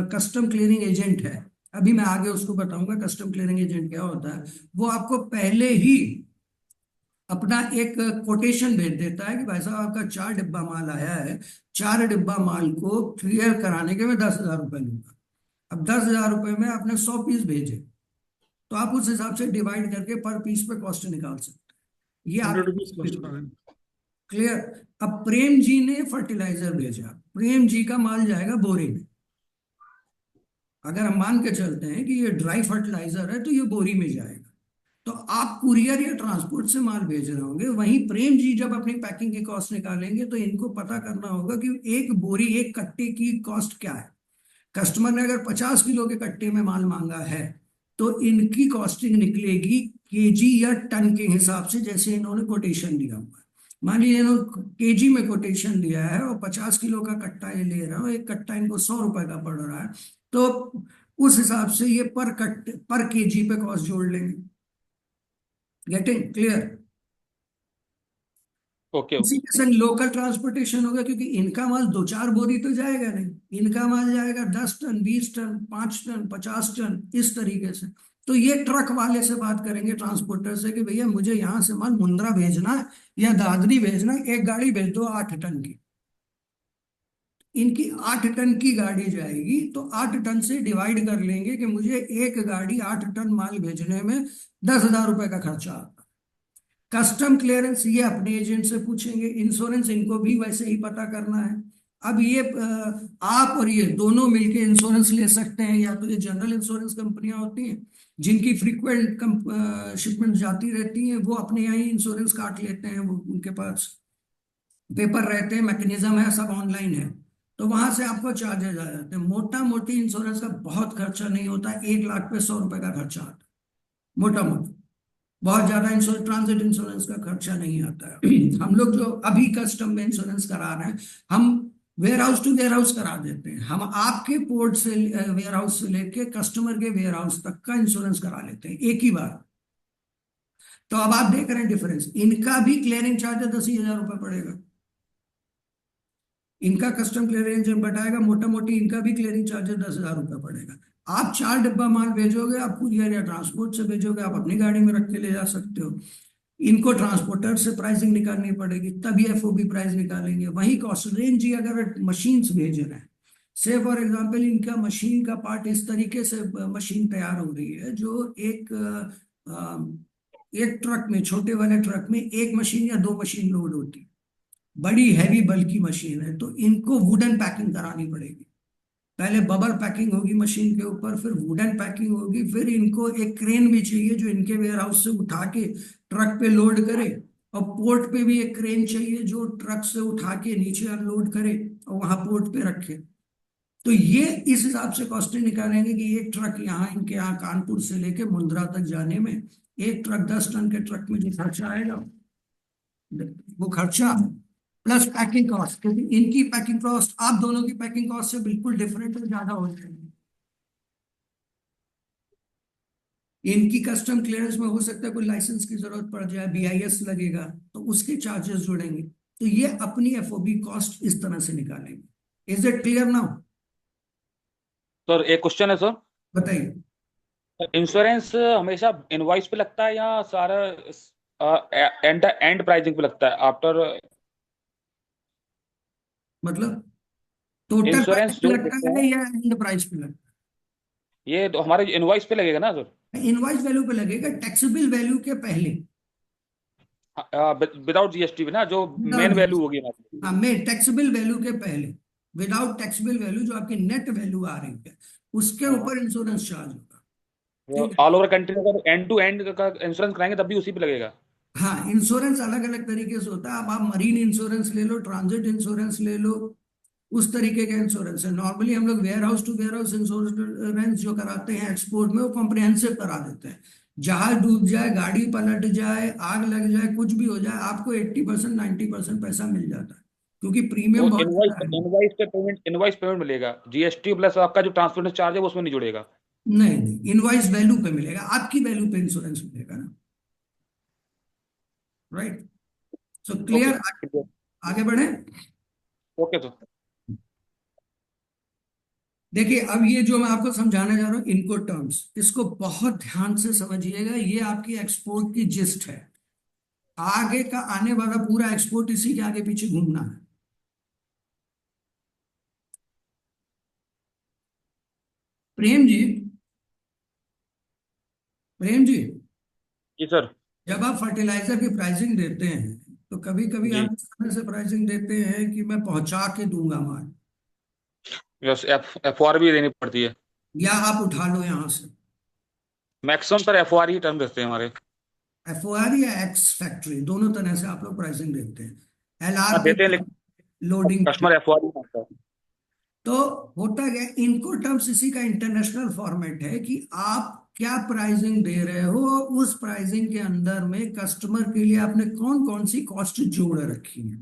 कस्टम क्लियरिंग एजेंट है, अभी मैं आगे उसको बताऊंगा कस्टम क्लियरिंग एजेंट क्या होता है, वो आपको पहले ही अपना एक कोटेशन भेज देता है कि भाई साहब आपका 4 डिब्बा माल आया है, 4 डिब्बा माल को क्लियर कराने के मैं 10,000 रुपए लूंगा। अब 10,000 रुपए में आपने 100 पीस भेजे, तो आप उस हिसाब से डिवाइड करके पर पीस पे कॉस्ट निकाल सकते हैं। ये 100 आप रुपीज कॉस्ट कर रहे हैं। क्लियर। अब प्रेम जी ने फर्टिलाइजर भेजा, प्रेम जी का माल जाएगा बोरी में। अगर हम मान के चलते हैं कि ये ड्राई फर्टिलाइजर है तो ये बोरी में जाएगा, तो आप कुरियर या ट्रांसपोर्ट से माल भेज रहे होंगे, वहीं प्रेम जी जब अपनी पैकिंग की कॉस्ट निकालेंगे तो इनको पता करना होगा कि एक बोरी, एक कट्टे की कॉस्ट क्या है। कस्टमर ने अगर 50 किलो के कट्टे में माल मांगा है तो इनकी कॉस्टिंग निकलेगी केजी या टन के हिसाब से, जैसे इन्होंने कोटेशन दिया हुआ है। मान लीजिए इन्होंने केजी में कोटेशन दिया है और 50 किलो का कट्टा ये ले रहा है, एक कट्टा इनको 100 रुपए का पड़ रहा है, तो उस हिसाब से ये पर केजी पे कॉस्ट जोड़ लेंगे। Getting clear. ओके उसी के संग लोकल ट्रांसपोर्टेशन होगा, क्योंकि इनका माल 2-4 बोरी तो जाएगा नहीं, इनका माल जाएगा 10 टन, 20 टन, 5 टन, 50 टन, इस तरीके से। तो ये ट्रक वाले से बात करेंगे, ट्रांसपोर्टर से, कि भैया मुझे यहाँ से माल मुंद्रा भेजना है या दादरी भेजना है, एक गाड़ी भेज दो 8 टन की। इनकी 8 टन की गाड़ी जाएगी तो 8 टन से डिवाइड कर लेंगे कि मुझे एक गाड़ी 8 टन माल भेजने में 10,000 रुपए का खर्चा आता है। कस्टम क्लियरेंस ये अपने एजेंट से पूछेंगे, इंश्योरेंस इनको भी वैसे ही पता करना है। अब ये आप और ये दोनों मिलके इंश्योरेंस ले सकते हैं, या तो ये जनरल इंश्योरेंस कंपनियां होती हैं जिनकी फ्रीक्वेंट शिपमेंट जाती रहती हैं, वो अपने यहाँ ही इंश्योरेंस काट लेते हैं, वो उनके पास पेपर रहते हैं, मैकेनिज्म है, सब ऑनलाइन है, तो वहां से आपको चार्जेज आ जाते हैं। मोटा मोटी इंश्योरेंस का बहुत खर्चा नहीं होता, 1 लाख पे 100 रुपए का खर्चा आता है मोटा मोटा, बहुत ज्यादा इंश्योरेंस, ट्रांजिट इंश्योरेंस का खर्चा नहीं आता है। हम लोग जो अभी कस्टम में इंश्योरेंस करा रहे हैं, हम warehouse to warehouse करा देते हैं, हम आपके पोर्ट से वेयर हाउस से लेके कस्टमर के वेयर हाउस तक का इंश्योरेंस करा लेते हैं एक ही बार। तो अब आप देख रहे हैं डिफरेंस, इनका भी क्लियरिंग चार्ज 10,000 रुपये पड़ेगा, इनका कस्टम क्लियरिंग जब बताएगा, मोटा मोटी इनका भी क्लियरिंग चार्जेस 10,000 रुपये पड़ेगा। आप 4 डिब्बा माल भेजोगे, आप कुरियर या ट्रांसपोर्ट से भेजोगे, आप अपनी गाड़ी में रख के ले जा सकते हो, इनको ट्रांसपोर्टर से प्राइसिंग निकालनी पड़ेगी, तभी एफओबी प्राइस निकालेंगे। वही कॉस्ट रेंज ही अगर मशीन्स भेज रहे हैं, से फॉर एग्जांपल इनका मशीन का पार्ट इस तरीके से मशीन तैयार हो रही है, जो एक ट्रक में, छोटे वाले ट्रक में एक मशीन या 2 मशीन लोड होती है, बड़ी हैवी बल्कि मशीन है, तो इनको वुडन पैकिंग करानी पड़ेगी। पहले बबल पैकिंग होगी मशीन के ऊपर, फिर वुडन पैकिंग होगी, फिर इनको एक क्रेन भी चाहिए जो इनके वेयर हाउस से उठा के ट्रक पे लोड करे, और पोर्ट पे भी एक क्रेन चाहिए जो ट्रक से उठा के नीचे अनलोड करे और वहां पोर्ट पे रखे। तो ये इस हिसाब से कॉस्टिंग निकालेंगे कि एक ट्रक यहाँ, इनके यहाँ कानपुर से लेके मुंद्रा तक जाने में, एक ट्रक 10 टन के ट्रक में जो खर्चा आएगा, वो खर्चा प्लस पैकिंग कॉस्ट, क्योंकि इनकी पैकिंग कॉस्ट आप दोनों की पैकिंग कॉस्ट से बिल्कुल डिफरेंट और ज्यादा हो जाएगी। इनकी कस्टम क्लियरेंस में हो सकता है कोई लाइसेंस की जरूरत पड़ जाए, बीआईएस लगेगा, तो उसके चार्जेस जुड़ेंगे। तो ये अपनी एफओबी कॉस्ट इस तरह से निकालेंगे। Is it clear now? Sir एक क्वेश्चन है सर, बताइए। इंश्योरेंस हमेशा इनवॉइस पे लगता है या सारा एंड प्राइसिंग पे लगता है आफ्टर? मतलब टोटल प्राइस इंश्योरेंस पे जो लगता देते है हैं या एंड प्राइस पे लगता ये तो हमारे इनवॉइस पे लगेगा ना सर? है? इनवॉइस वैल्यू पे लगेगा, टैक्सेबल वैल्यू के पहले, विदाउट जीएसटी ना, जो मेन वैल्यू होगी हमारी। हाँ, में टैक्सेबल वैल्यू के पहले, विदाउट टैक्सेबल वैल्यू जो आपकी नेट वैल्यू आ रही है, उसके ऊपर इंश्योरेंस चार्ज होगा। ठीक है। ऑल ओवर कंट्री अगर एंड टू एंड का इंश्योरेंस कराएंगे तब भी उसी पे लगेगा? हाँ, इंश्योरेंस अलग अलग तरीके से होता है। अब आप मरीन इंश्योरेंस ले लो, ट्रांजिट इंश्योरेंस ले लो, उस तरीके का इंश्योरेंस है। नॉर्मली हम लोग warehouse to warehouse insurance जो कराते हैं एक्सपोर्ट में, वो कॉम्प्रिहेंसिव करा देते हैं। जहाज डूब जाए, गाड़ी पलट जाए, आग लग जाए, कुछ भी हो जाए, आपको 80% 90% पैसा मिल जाता है, क्योंकि वो प्रीमियम बहुत इनवाइस ज्यादा है। इनवाइस पेमेंट मिलेगा, जीएसटी प्लस आपका जो ट्रांसपोर्टेशन चार्ज है वो उसमें नहीं जुड़ेगा। नहीं नहीं, इनवॉइस वैल्यू पे मिलेगा, आपकी वैल्यू पे इंश्योरेंस मिलेगा ना। Right, so okay, clear. आगे बढ़े। Okay sir. देखिए, अब ये जो मैं आपको समझाने जा रहा हूँ इनको टर्म्स, इसको बहुत ध्यान से समझिएगा। ये आपकी एक्सपोर्ट की जिस्ट है। आगे का आने वाला पूरा एक्सपोर्ट इसी के आगे पीछे घूमना है। प्रेम जी, प्रेम जी, जी सर। जब आप फर्टिलाइजर की प्राइसिंग देते हैं, तो कभी कभी जी, आप इस तरह से प्राइसिंग देते हैं कि मैं पहुंचा के दूंगा माल, यस, एफओआर भी देनी पड़ती है। या आप उठा लो यहां से। मैक्सिमम सर एफओआर ही टर्म देते हैं हमारे। एफओआर या एक्स फैक्ट्री, दोनों तरह से आप लोग प्राइसिंग देते हैं। एलआर हाँ पे देते हैं, लेकिन लोडिंग। कस्टमर एफओआर ही मांगता है। तो होता क्या, इनको टर्म्स इसी का इंटरनेशनल फॉर्मेट है कि आप क्या प्राइसिंग दे रहे हो, उस प्राइसिंग के अंदर में कस्टमर के लिए आपने कौन कौन सी कॉस्ट जोड़ रखी है।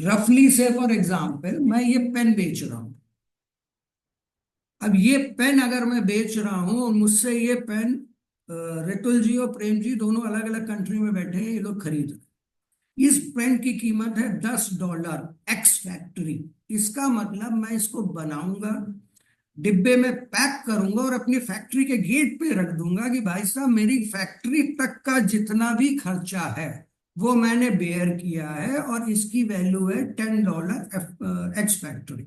रफली से फॉर एग्जांपल, मैं ये पेन बेच रहा हूं। अब ये पेन अगर मैं बेच रहा हूं और मुझसे ये पेन रितुल जी और प्रेम जी दोनों अलग अलग कंट्री में बैठे हैं, ये लोग खरीद रहे हैं। इस पेन की कीमत है $10 एक्स फैक्ट्री। इसका मतलब मैं इसको बनाऊंगा, डिब्बे में पैक करूंगा और अपनी फैक्ट्री के गेट पे रख दूंगा कि भाई साहब, मेरी फैक्ट्री तक का जितना भी खर्चा है वो मैंने बेयर किया है, और इसकी वैल्यू है $10 एक्स फैक्ट्री।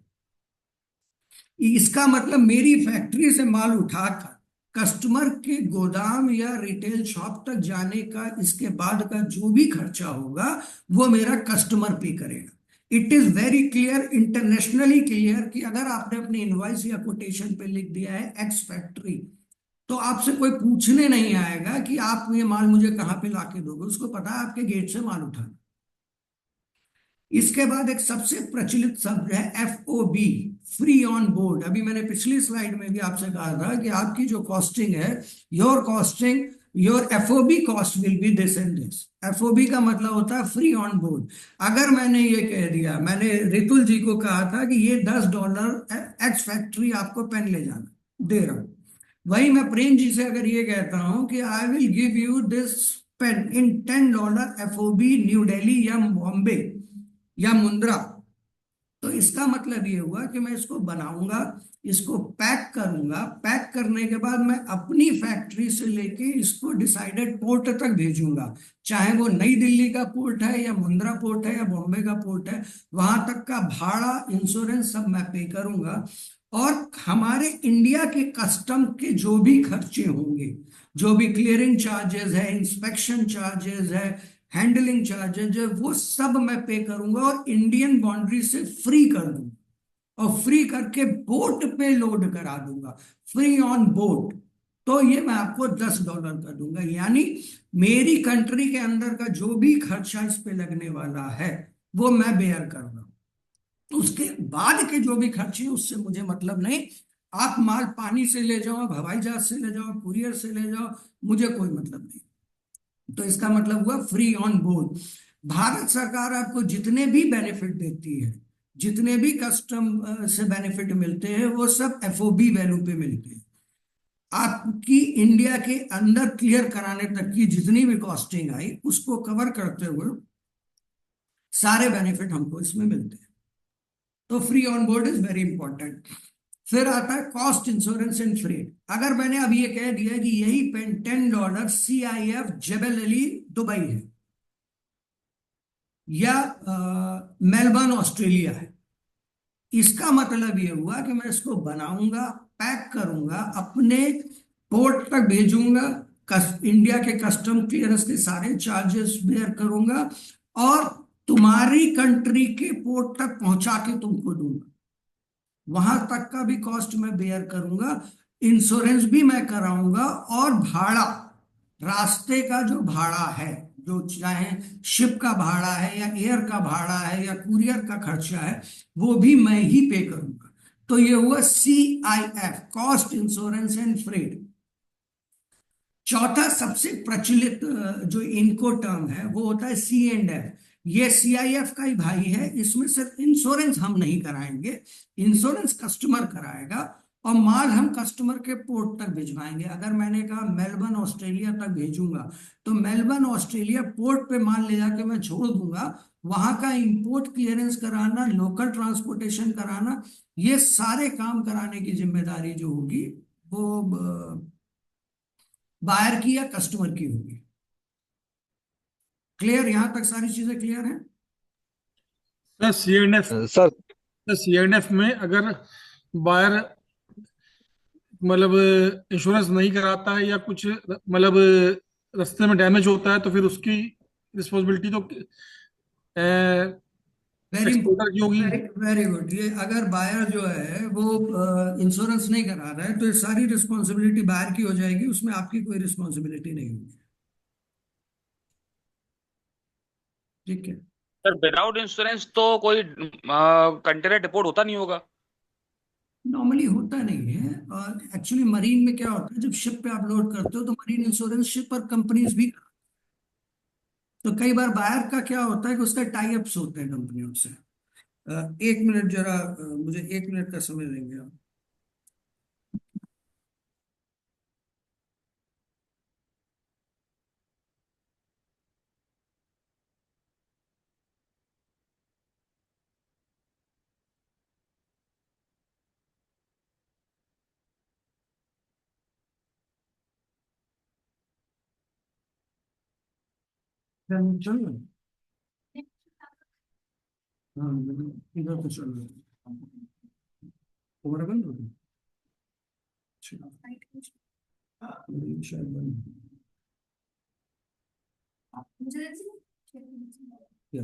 इसका मतलब मेरी फैक्ट्री से माल उठाकर कस्टमर के गोदाम या रिटेल शॉप तक जाने का, इसके बाद का जो भी खर्चा होगा वो मेरा कस्टमर पे करेगा। It is very clear, internationally clear, कि अगर आपने अपनी इनवॉइस या कोटेशन पे लिख दिया है एक्स फैक्ट्री, तो आपसे कोई पूछने नहीं आएगा कि आप ये माल मुझे कहाँ पे लाके दोगे। उसको पता है आपके गेट से माल उठाना। इसके बाद एक सबसे प्रचलित शब्द है FOB, फ्री ऑन बोर्ड। अभी मैंने पिछली स्लाइड में भी आपसे कहा था कि आपकी जो कॉस्टिंग है, your FOB cost will be this and this. FOB का मतलब होता है फ्री ऑन बोर्ड। अगर मैंने ये कह दिया, मैंने रितुल जी को कहा था कि ये $10 एक्स फैक्ट्री आपको पेन ले जाना दे रहा हूं, वही मैं प्रेम जी से अगर ये कहता हूं कि I will give you this pain in $10 FOB new Delhi या बॉम्बे या मुंद्रा, तो इसका मतलब ये हुआ कि मैं इसको बनाऊंगा, इसको पैक करूंगा, पैक करने के बाद मैं अपनी फैक्ट्री से लेके इसको डिसाइडेड पोर्ट तक भेजूंगा, चाहे वो नई दिल्ली का पोर्ट है या मुंद्रा पोर्ट है या बॉम्बे का पोर्ट है। वहां तक का भाड़ा, इंश्योरेंस सब मैं पे करूंगा, और हमारे इंडिया के कस्टम के जो भी खर्चे होंगे, जो भी क्लियरिंग चार्जेस है, इंस्पेक्शन चार्जेस है, हैंडलिंग चार्जेज है, वो सब मैं पे करूंगा और इंडियन बाउंड्री से फ्री कर दूंगा, और फ्री करके बोट पे लोड करा दूंगा, फ्री ऑन बोट। तो ये मैं आपको $10 का दूंगा, यानी मेरी कंट्री के अंदर का जो भी खर्चा इस पे लगने वाला है वो मैं बेयर कर रहा हूं। उसके बाद के जो भी खर्चे उससे मुझे मतलब नहीं। आप माल पानी से ले जाओ, हवाई जहाज से ले जाओ, कुरियर से ले जाओ, मुझे कोई मतलब नहीं। तो इसका मतलब हुआ फ्री ऑन बोर्ड। भारत सरकार आपको जितने भी बेनिफिट देती है, जितने भी कस्टम से बेनिफिट मिलते हैं, वो सब FOB वैल्यू पे मिलते हैं। आपकी इंडिया के अंदर क्लियर कराने तक की जितनी भी कॉस्टिंग आई, उसको कवर करते हुए सारे बेनिफिट हमको इसमें मिलते हैं। तो free on board is very important. फिर आता है कॉस्ट, इंश्योरेंस एंड फ्रेट। अगर मैंने अब ये कह दिया कि यही पेन $10 CIF जेबल अली दुबई है या मेलबर्न ऑस्ट्रेलिया है, इसका मतलब ये हुआ कि मैं इसको बनाऊंगा, पैक करूंगा, अपने पोर्ट तक भेजूंगा, इंडिया के कस्टम क्लियरेंस के सारे चार्जेस बेयर करूंगा, और तुम्हारी कंट्री के पोर्ट तक पहुंचा के तुमको दूंगा, वहां तक का भी कॉस्ट मैं बेयर करूंगा, इंश्योरेंस भी मैं कराऊंगा, और भाड़ा, रास्ते का जो भाड़ा है जो चाहे शिप का भाड़ा है या एयर का भाड़ा है या कुरियर का खर्चा है, वो भी मैं ही पे करूंगा। तो ये हुआ CIF, cost insurance and freight. चौथा सबसे प्रचलित जो इनको टर्म है वो होता है C&F। ये CIF का ही भाई है। इसमें सिर्फ इंश्योरेंस हम नहीं कराएंगे, इंश्योरेंस कस्टमर कराएगा, और माल हम कस्टमर के पोर्ट तक भिजवाएंगे। अगर मैंने कहा मेलबर्न ऑस्ट्रेलिया तक भेजूंगा, तो मेलबर्न ऑस्ट्रेलिया पोर्ट पे माल ले जाके मैं छोड़ दूंगा। वहां का इंपोर्ट क्लियरेंस कराना, लोकल ट्रांसपोर्टेशन कराना, ये सारे काम कराने की जिम्मेदारी जो होगी वो बायर की या कस्टमर की होगी। क्लियर? यहां तक सारी चीजें क्लियर हैं? सर सीएनएफ सर सीएनएफ में अगर बायर मतलब इंश्योरेंस नहीं कराता है या कुछ मतलब रास्ते में डैमेज होता है, तो फिर उसकी रिस्पॉन्सिबिलिटी तो वेरी एक्सपोर्टर की होगी। Very good. ये अगर बायर जो है वो इंश्योरेंस नहीं करा रहा है, तो ये सारी रिस्पॉन्सिबिलिटी बायर की हो जाएगी, उसमें आपकी कोई रिस्पॉन्सिबिलिटी नहीं होगी। ठीक है। सर विदाउट इंश्योरेंस तो कोई कंटेनर डिपोर्ट होता नहीं होगा। नॉर्मली होता नहीं है। और एक्चुअली मरीन में क्या होता है, जब शिप पे आप लोड करते हो तो मरीन इंश्योरेंस शिप और कंपनीज भी, तो कई बार बायर का क्या होता है कि उसका टाई अप्स होते हैं कंपनियों से। 1 मिनट जरा, मुझे 1 मिनट का समय देंगे आप? चल रहा है? हाँ, इधर तो चल रहा है। तुम्हारा बंद हो गया? अच्छा, मेरी शायद बंद क्या?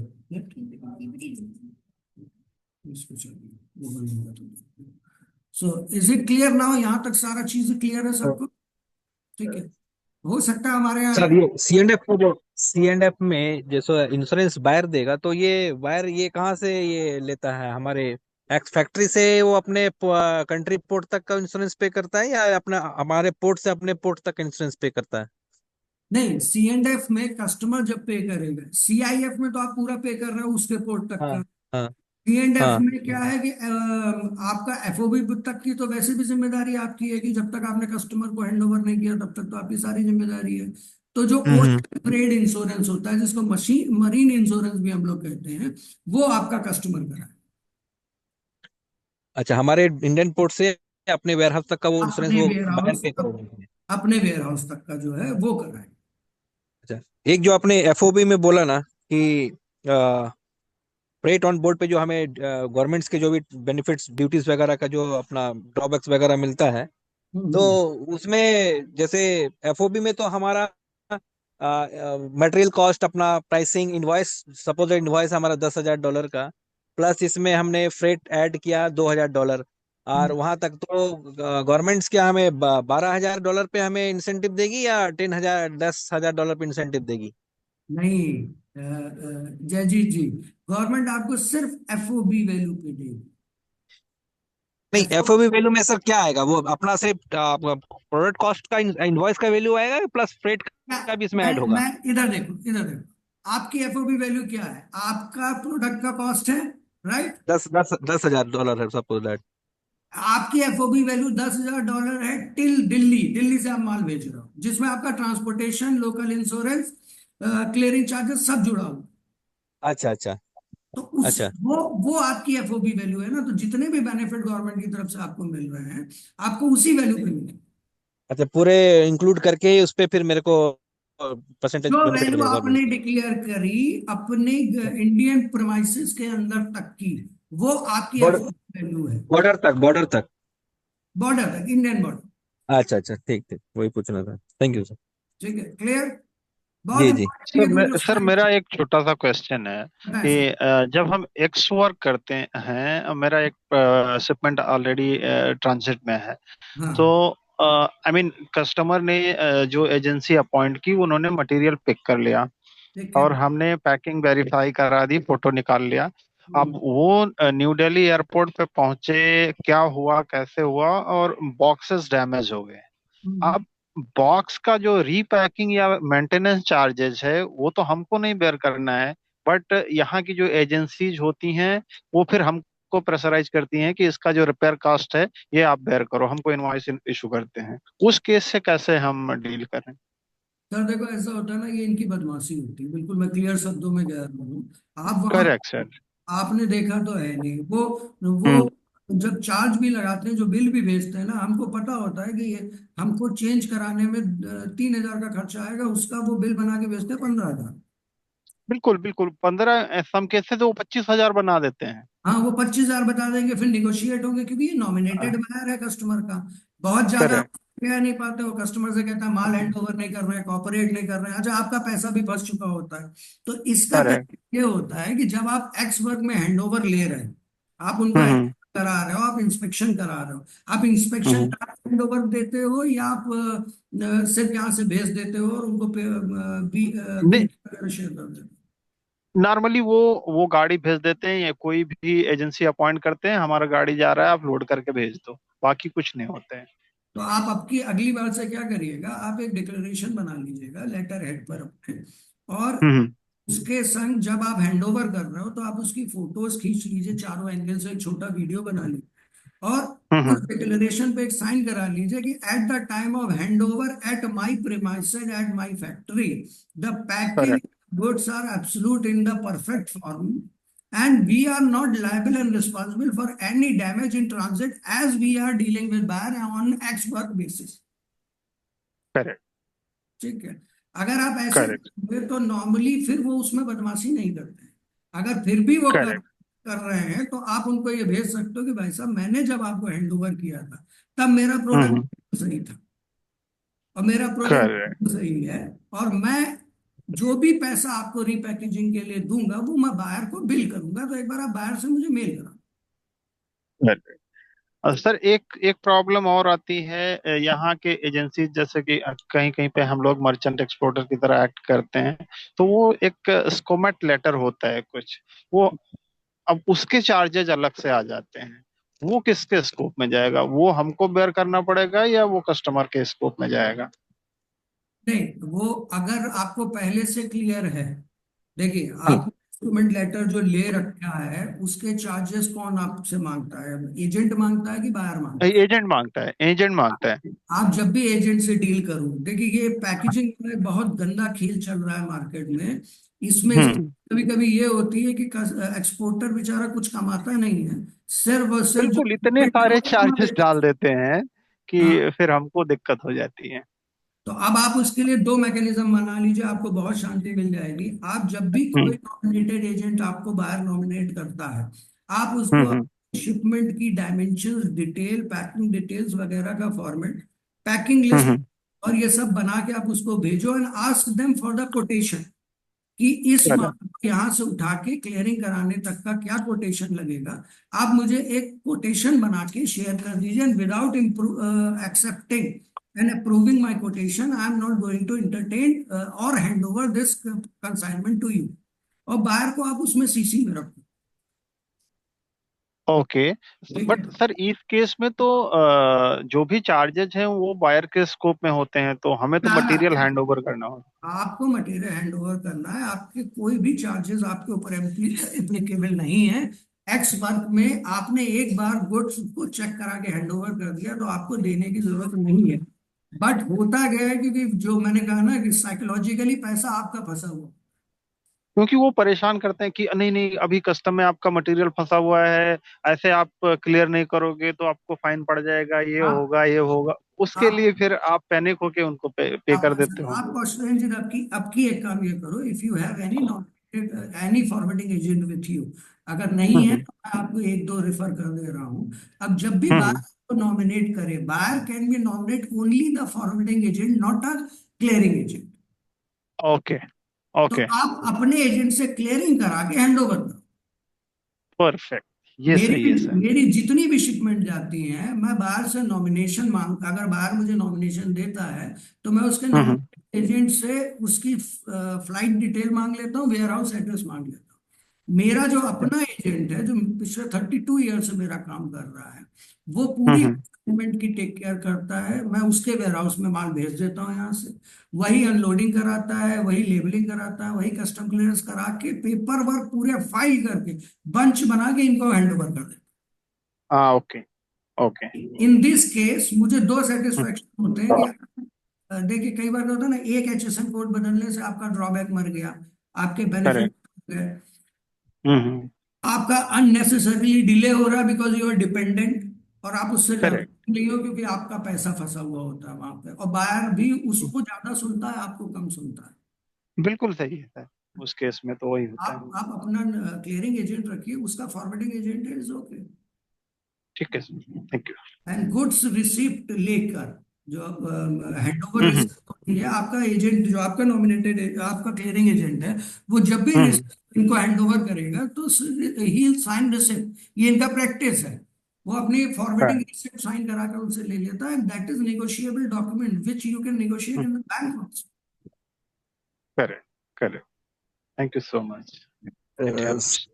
इसको चाहिए वो बंद होगा तो। So is it clear now? यहाँ तक सारा चीज क्लियर है सबको? ठीक है। हो सकता है हमारे यहाँ सर ये सीएनएफ को जो सीएनएफ में जैसे इंश्योरेंस बायर देगा, तो ये बायर ये कहाँ से ये लेता है? हमारे एक्स फैक्ट्री से वो अपने कंट्री पोर्ट तक का इंश्योरेंस पे करता है, या अपना हमारे पोर्ट से अपने पोर्ट तक इंश्योरेंस पे करता है? नहीं, C&F में कस्टमर जब पे करेगा, CIF में तो आप पूरा पे कर रहे हो उसके पोर्ट तक हाँ का। हाँ C&F हाँ। में क्या है कि आपका FOB तक की तो वैसे भी जिम्मेदारी आपकी है, कि जब तक आपने कस्टमर को हैंड ओवर नहीं किया तब तक तो आपकी सारी जिम्मेदारी है। तो जो हम्म। ओशन ट्रेड इंश्योरेंस होता है, जिसको मरीन इंश्योरेंस भी हम लोग कहते हैं, वो आपका कस्टमर कराए। अच्छा, हमारे इंडियन पोर्ट से अपने वेयर हाउस तक का वो इंश्योरेंस अपने वो वेयर बायर हाउस पे करेगा? अपने वेयर हाउस तक का जो है वो कराए। अच्छा, एक जो आपने एफओबी में बोला ना कि फ्रेट ऑन बोर्ड पे जो हमें गवर्नमेंट्स के जो भी बेनिफिट्स ड्यूटीज वगैरह का जो अपना ड्रॉबैक्स वगैरह मिलता है, हम्म, तो उसमें जैसे एफओबी में तो हमारा मटेरियल कॉस्ट, अपना प्राइसिंग इनवॉइस, सपोज इनवॉइस हमारा $10,000 का, प्लस इसमें हमने फ्रेट ऐड किया $2,000, और हम्म। वहां तक तो गवर्नमेंट्स क्या हमें $12,000 पे हमें इंसेंटिव देगी, या $10,000 पे इंसेंटिव देगी? नहीं, जयजीत जी, गवर्नमेंट आपको सिर्फ FOB वैल्यू पे देगी। नहीं, एफओ एफओबी वैल्यू में सर क्या आएगा? वो अपना सिर्फ प्रोडक्ट कॉस्ट का इनवॉइस का वैल्यू आएगा, प्लस फ्रेट मैं का भी इसमें मैं ऐड होगा? मैं इधर देखो, आपकी FOB वैल्यू क्या है? आपका प्रोडक्ट का कॉस्ट है, राइट? $10,000 है सपोज दैट। आपकी FOB वैल्यू $10,000 है टिल दिल्ली। दिल्ली से आप माल भेज रहे हो, जिसमें आपका transportation, local insurance, clearing charges सब जुड़ा हुआ। अच्छा अच्छा तो उस अच्छा वो आपकी FOB वैल्यू है ना। तो जितने भी बेनिफिट गवर्नमेंट की तरफ से आपको मिल रहे हैं, आपको उसी वैल्यू पे मिलेंगे। अच्छा, पूरे इंक्लूड करके ही उस पे फिर मेरे को परसेंटेज जो बेनिफिट वैल्यू मिलेगा गवर्नमेंट आपने से? डिक्लेयर करी अपने इंडियन प्रोमाइसेस के अंदर तक की, वो आपकी बॉर्डर FOB वैल्यू है। बॉर्डर तक। बॉर्डर तक, इंडियन बॉर्डर। अच्छा अच्छा, ठीक ठीक, वही पूछना था। Thank you sir. ठीक है, क्लियर? बहुत जी जी। इंपॉर्टेंट है कि जो सर सारी मेरा एक छोटा सा क्वेश्चन है बताएं कि सर। जब हम एक्स वर्क करते हैं, मेरा एक शिपमेंट ऑलरेडी ट्रांजिट में है, तो हाँ, आई मीन कस्टमर ने जो एजेंसी अपॉइंट की, उन्होंने मटेरियल पिक कर लिया, ठीक है। और हमने पैकिंग वेरीफाई करा दी, फोटो निकाल लिया। अब हम्म, वो न्यू दिल्ली एयरपोर्ट पे पहुंचे, क्या हुआ कैसे हुआ, और बॉक्सेस डैमेज हो गए। हम्म। अब बॉक्स का जो रीपैकिंग या मेंटेनेंस चार्जेस है वो तो हमको नहीं बेयर करना है, बट यहाँ की जो एजेंसीज होती हैं वो फिर हमको प्रेशराइज करती हैं कि इसका जो रिपेयर कॉस्ट है ये आप बेयर करो, हमको इनवॉइस इशू करते हैं। उस केस से कैसे हम डील करें? सर देखो, ऐसा होता है ना, ये इनकी बदमाशी होती है, बिल्कुल मैं क्लियर शब्दों में कह रहा हूँ। आप वहां, करेक्ट सर। आपने देखा तो है नहीं वो हम्म। जब चार्ज भी लगाते हैं, जो बिल भी भेजते हैं ना, हमको पता होता है कि ये हमको चेंज कराने में 3,000 का खर्चा आएगा, उसका वो बिल बना के भेजते हैं 15,000। बिल्कुल बिल्कुल, 15 सम केसेस तो वो 25,000 बना देते हैं। हाँ, वो 25,000 बता देंगे, फिर निगोशिएट होंगे, क्योंकि ये नॉमिनेटेड बायर है कस्टमर का। बहुत ज्यादा करेक्ट। कह नहीं पाते, वो कस्टमर से कहता है माल हैंड ओवर नहीं कर रहे हैं, कॉपरेट नहीं कर रहे हैं, अच्छा आपका पैसा भी फंस चुका होता है। तो इसका करेक्ट। तरीका ये होता है कि जब आप एक्स वर्क में हैंड ओवर ले रहे हैं, आप उनको हम्म। hand करा रहे हो, आप इंस्पेक्शन करा रहे हो, आप इंस्पेक्शन हम्म। हैंड ओवर देते हो, या आप सिर्फ यहाँ से भेज देते हो और उनको नहीं, बिल शेयर कर देते हो? नॉर्मली वो गाड़ी भेज देते हैं या कोई भी एजेंसी अपॉइंट करते हैं, हमारा गाड़ी जा रहा है आप लोड करके भेज दो, बाकी कुछ नहीं होते हैं। तो आप आपकी अगली बार से क्या करिएगा, आप एक डिक्लेरेशन बना लीजिएगा लेटर हेड पर अपने, और हम्म। उसके संग जब आप हैंडओवर कर रहे हो तो आप उसकी फोटोज खींच लीजिए, चारों एंगल से एक छोटा वीडियो बना लीजिए, और हम्म। उस डिक्लेरेशन पे एक साइन करा लीजिए कि at the time of handover at my premises at my factory, the packing correct. goods are absolute in the perfect form, and we are not liable and responsible for any damage in transit as we are dealing with buyer on X work basis। Correct. ठीक है। अगर आप ऐसे correct. करोगे तो normally फिर वो उसमें बदमाशी नहीं करते हैं। अगर फिर भी वो करेक्ट। कर रहे हैं तो आप उनको ये भेज सकते हो कि भाई साहब, मैंने जब आपको हैंड ओवर किया था तब मेरा हम्म। प्रोडक्ट सही था, और मेरा करेक्ट। प्रोडक्ट सही है, और मैं जो भी पैसा आपको रीपैकेजिंग के लिए दूंगा वो मैं बायर को बिल करूंगा, तो एक बार आप बायर से मुझे मेल करा। करेक्ट। सर एक एक प्रॉब्लम और आती है, यहाँ के एजेंसी जैसे कि कहीं कहीं पे हम लोग मर्चेंट एक्सपोर्टर की तरह एक्ट करते हैं, तो वो एक स्कोमेट लेटर होता है कुछ, वो अब उसके चार्जेज अलग से आ जाते हैं। वो किसके स्कोप में जाएगा, वो हमको बेयर करना पड़ेगा या वो कस्टमर के स्कोप में जाएगा? नहीं, वो अगर आपको पहले से क्लियर है, देखिए हम्म। आप डॉक्यूमेंट लेटर जो ले रखा है उसके चार्जेस कौन आपसे मांगता है, एजेंट मांगता है कि बायर मांगता है? एजेंट मांगता है, एजेंट मांगता है। आप जब भी एजेंट से डील करो, देखिए ये पैकेजिंग में बहुत गंदा खेल चल रहा है मार्केट में। इसमें हम्म। कभी कभी ये होती है कि एक्सपोर्टर बेचारा कुछ कमाता नहीं है, सिर्फ और सिर्फ जो बिल्कुल, इतने लेटर सारे होता है, चार्जेस डाल देते हैं हाँ। कि फिर हमको दिक्कत हो जाती है। तो अब आप उसके लिए दो मैकेनिज्म बना लीजिए, आपको बहुत शांति मिल जाएगी। आप जब भी कोई हम्म। नॉमिनेटेड एजेंट आपको बाहर नॉमिनेट करता है, आप हम्म। उसको शिपमेंट की डायमेंशंस डिटेल, पैकिंग डिटेल्स वगैरह का फॉर्मेट, पैकिंग लिस्ट हम्म। और ये सब बना के आप उसको भेजो, and ask them for the quotation कि इस माल करेक्ट। को यहाँ से उठा के क्लियरिंग कराने तक का क्या कोटेशन लगेगा। आप मुझे एक कोटेशन बना के शेयर कर दीजिए, and without accepting and approving my quotation I am not going to entertain or hand over this consignment to you. और बायर को आप उसमें सीसी में रखो। ओके। ठीक है। बट सर इस केस में तो जो भी चार्जेज हैं वो बायर के स्कोप में होते हैं, तो हमें तो ना ना, मटेरियल हैंड ओवर करना होगा। आपको मटेरियल हैंड ओवर करना है, आपके कोई भी चार्जेस आपके ऊपर एप्लीकेबल नहीं है। एक्स वर्क में आपने एक बार गुड्स को चेक करा के हैंड ओवर कर दिया तो आपको देने की जरूरत नहीं है। बट होता गया है क्योंकि जो मैंने कहा ना कि साइकोलॉजिकली पैसा आपका फंसा हुआ। क्योंकि वो परेशान करते हैं कि नहीं नहीं अभी कस्टम में आपका मटेरियल फंसा हुआ है, ऐसे आप क्लियर नहीं करोगे तो आपको फाइन पड़ जाएगा, ये आप होगा ये होगा, उसके आप लिए फिर आप पैनिक होके उनको पे आप कर देते हो। आप कॉन्स्टिट्यूएंसी आपकी एक काम ये करो, if you have any nominated any forwarding agent with you, अगर नहीं है हम्म। तो मैं आपको एक दो रेफर कर दे रहा हूँ। अब जब भी बायर हम्म। को नॉमिनेट करे, buyer can be nominate only the forwarding agent, not a clearing agent. Okay. तो ओके। आप अपने एजेंट से क्लियरिंग करा के हैंड ओवर करो। परफेक्ट। ये मेरी सही है सर। मेरी जितनी भी शिपमेंट जाती हैं, मैं बाहर से नॉमिनेशन मांग, अगर बाहर मुझे नॉमिनेशन देता है तो मैं उसके हम्म। नॉमिनेशन एजेंट से उसकी फ्लाइट डिटेल मांग लेता हूँ, वेयर हाउस एड्रेस मांग लेता हूँ। मेरा जो अपना एजेंट है जो पिछले 32 ईयर से मेरा काम कर रहा है, वो पूरी पेमेंट की टेक केयर करता है। मैं उसके वेयर हाउस में माल भेज देता हूँ यहाँ से, वही अनलोडिंग कराता है, वही लेबलिंग कराता है, वही कस्टम क्लियरेंस करा के पेपर वर्क पूरे फाइल करके बंच बना के इनको हैंड ओवर कर देता हाँ, ओके ओके। है। इन दिस केस मुझे दो सेटिस्फेक्शन होते हैं कि देखिए कई बार क्या होता है ना, एक एचएसएन कोड बदलने से आपका ड्रॉबैक मर गया, आपके बेनिफिट करेक्ट। गए, हम्म। आपका अननेसेसरली डिले हो रहा है बिकॉज यू आर डिपेंडेंट, और आप उससे करेक्ट। लड़ते नहीं हो क्योंकि आपका पैसा फंसा हुआ होता है वहां पे, और बायर भी उसको ज्यादा सुनता है, आपको कम सुनता है। बिल्कुल सही है सर, उस केस में तो वही होता है। आप अपना क्लियरिंग एजेंट रखिए, उसका फॉरवर्डिंग एजेंट है, इज ओके। ठीक है sir, thank you. And goods receipt लेकर जो हैंड ओवर हम्म रिसिप्ट होती है, आपका एजेंट जो आपका नॉमिनेटेड आपका क्लियरिंग एजेंट है, वो जब भी हम्म। इनको हैंड ओवर करेगा तो ही साइन रिसिप्ट, ये इनका प्रैक्टिस है। वो अपनी फॉरवर्डिंग रिसिप्ट साइन करा कर उनसे ले लेता है, that is negotiable document which you can negotiate in the bank also. Correct correct, thank you so much, it helps.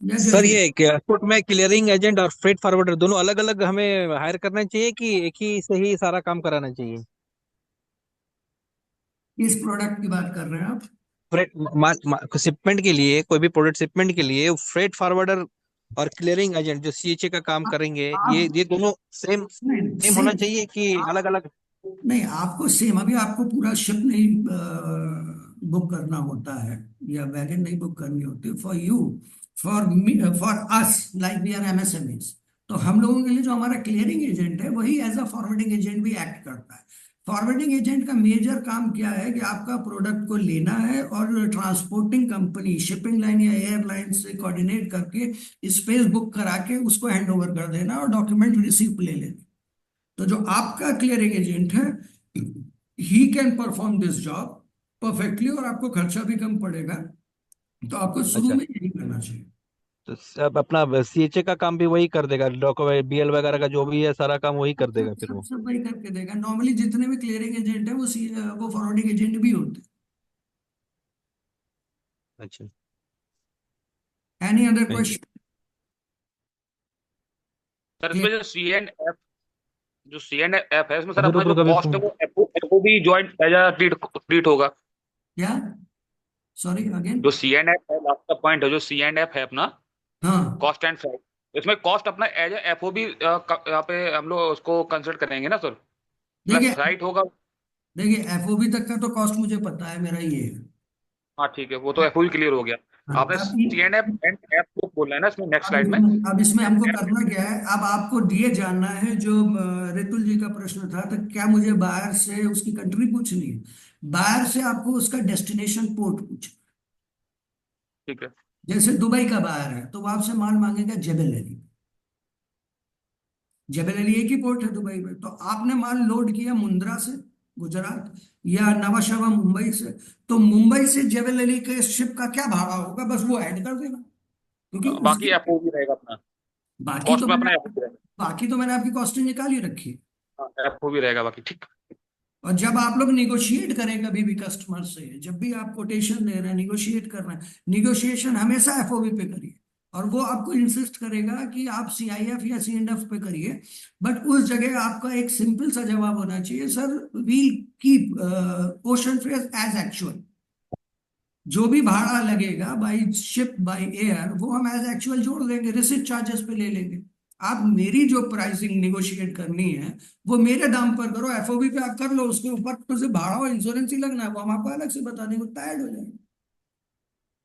Sir ये एयरपोर्ट में क्लियरिंग एजेंट और फ्रेट फॉरवर्डर दोनों अलग अलग हमें हायर करना चाहिए कि एक ही से ही सारा काम कराना चाहिए? इस प्रोडक्ट की बात कर रहे हैं आप? फ्रेट शिपमेंट के लिए, कोई भी प्रोडक्ट शिपमेंट के लिए फ्रेट फॉरवर्डर और क्लियरिंग एजेंट जो सीएचए का काम करेंगे, आप ये दोनों सेम नहीं सेम होना सेम, चाहिए कि अलग अलग? नहीं आपको सेम, अभी आपको पूरा शिप नहीं बुक करना होता है या वैगन नहीं बुक करनी होती for you, for me, for us like we are MSMEs. तो हम लोगों के लिए जो हमारा क्लियरिंग एजेंट है वही एज अ फॉरवर्डिंग एजेंट भी एक्ट करता है। फॉरवर्डिंग एजेंट का मेजर काम क्या है कि आपका प्रोडक्ट को लेना है और ट्रांसपोर्टिंग कंपनी, शिपिंग लाइन या एयरलाइन से कोऑर्डिनेट करके स्पेस बुक करा के उसको हैंड ओवर कर देना और डॉक्यूमेंट रिसीप्ट ले लेना। तो जो आपका क्लियरिंग एजेंट है, he can perform this job perfectly और आपको खर्चा भी कम पड़ेगा। तो आपको शुरू अच्छा, में यही करना चाहिए। तो सब अपना सीएचए का काम भी वही कर देगा, डॉक्यूमेंट बीएल वगैरह का जो भी है सारा काम वही कर देगा फिर सब वो? सब वही करके देगा। नॉर्मली जितने भी क्लियरिंग एजेंट है वो फॉरवर्डिंग एजेंट भी होते अच्छा, हैं। Any other thank you. Question? Sir इसमें जो सी एंड एफ है इसमें सर अभी अपना रुको जो रुको, अभी कॉस्ट है फोन। वो एफओ भी ज्वाइंट एज अ ट्रीट होगा? क्या? Sorry again. जो सी एंड एफ है, लास्ट का पॉइंट है, जो सी एंड एफ है अपना हाँ कॉस्ट एंड फ्राइट, इसमें कॉस्ट अपना एज ए एफओ भी यहाँ पे हम लोग उसको कंसिडर करेंगे ना सर, प्लस देखिए, फ्राइट होगा? देखिए एफओबी तक का तो कॉस्ट मुझे पता है, मेरा ये है। हाँ ठीक है, वो तो एफओ भी क्लियर हो गया। हाँ, आपने सी एंड एफ को बोलना है ना इसमें नेक्स्ट स्लाइड में? अब इसमें हमको करना क्या है, अब आपको ये जानना है जो रितुल जी का प्रश्न था, तो क्या मुझे बाहर से उसकी कंट्री पूछनी है? बाहर से आपको उसका डेस्टिनेशन पोर्ट पूछ, ठीक है। जैसे दुबई का बाहर है तो वो आपसे माल मांगेगा जेबल अली। जेबल अली एक ही पोर्ट है दुबई में, तो आपने माल लोड किया मुंद्रा से गुजरात या नवा शवा मुंबई से, तो मुंबई से जेबल अली के शिप का क्या भाड़ा होगा बस वो ऐड कर देना, क्योंकि बाकी उसकी एफओ भी रहेगा अपना, बाकी तो कॉस्ट में मैंने अपना एफओ भी रहेगा। बाकी तो मैंने आपकी कॉस्टिंग निकाली रखी है। हाँ एफओ भी रहेगा बाकी, ठीक। और जब आप लोग निगोशिएट करें कभी भी कस्टमर से, जब भी आप कोटेशन दे रहे हैं, निगोशिएट कर रहे हैं, निगोशिएशन हमेशा एफओबी पे करिए, और वो आपको इंसिस्ट करेगा कि आप सीआईएफ या सीएनएफ पे करिए, बट उस जगह आपका एक सिंपल सा जवाब होना चाहिए, sir we'll keep ocean freight as actual. जो भी भाड़ा लगेगा बाई शिप बाई एयर वो हम एज एक्चुअल जोड़ देंगे, रिसिप्ट चार्जेस पे ले लेंगे। आप मेरी जो प्राइसिंग निगोशिएट करनी है वो मेरे दाम पर करो, एफओबी पे आप कर लो, उसके ऊपर तो से भाड़ा और इंश्योरेंस ही लगना है, वो हम आपको अलग से बता देंगे, टायर्ड हो जाएंगे।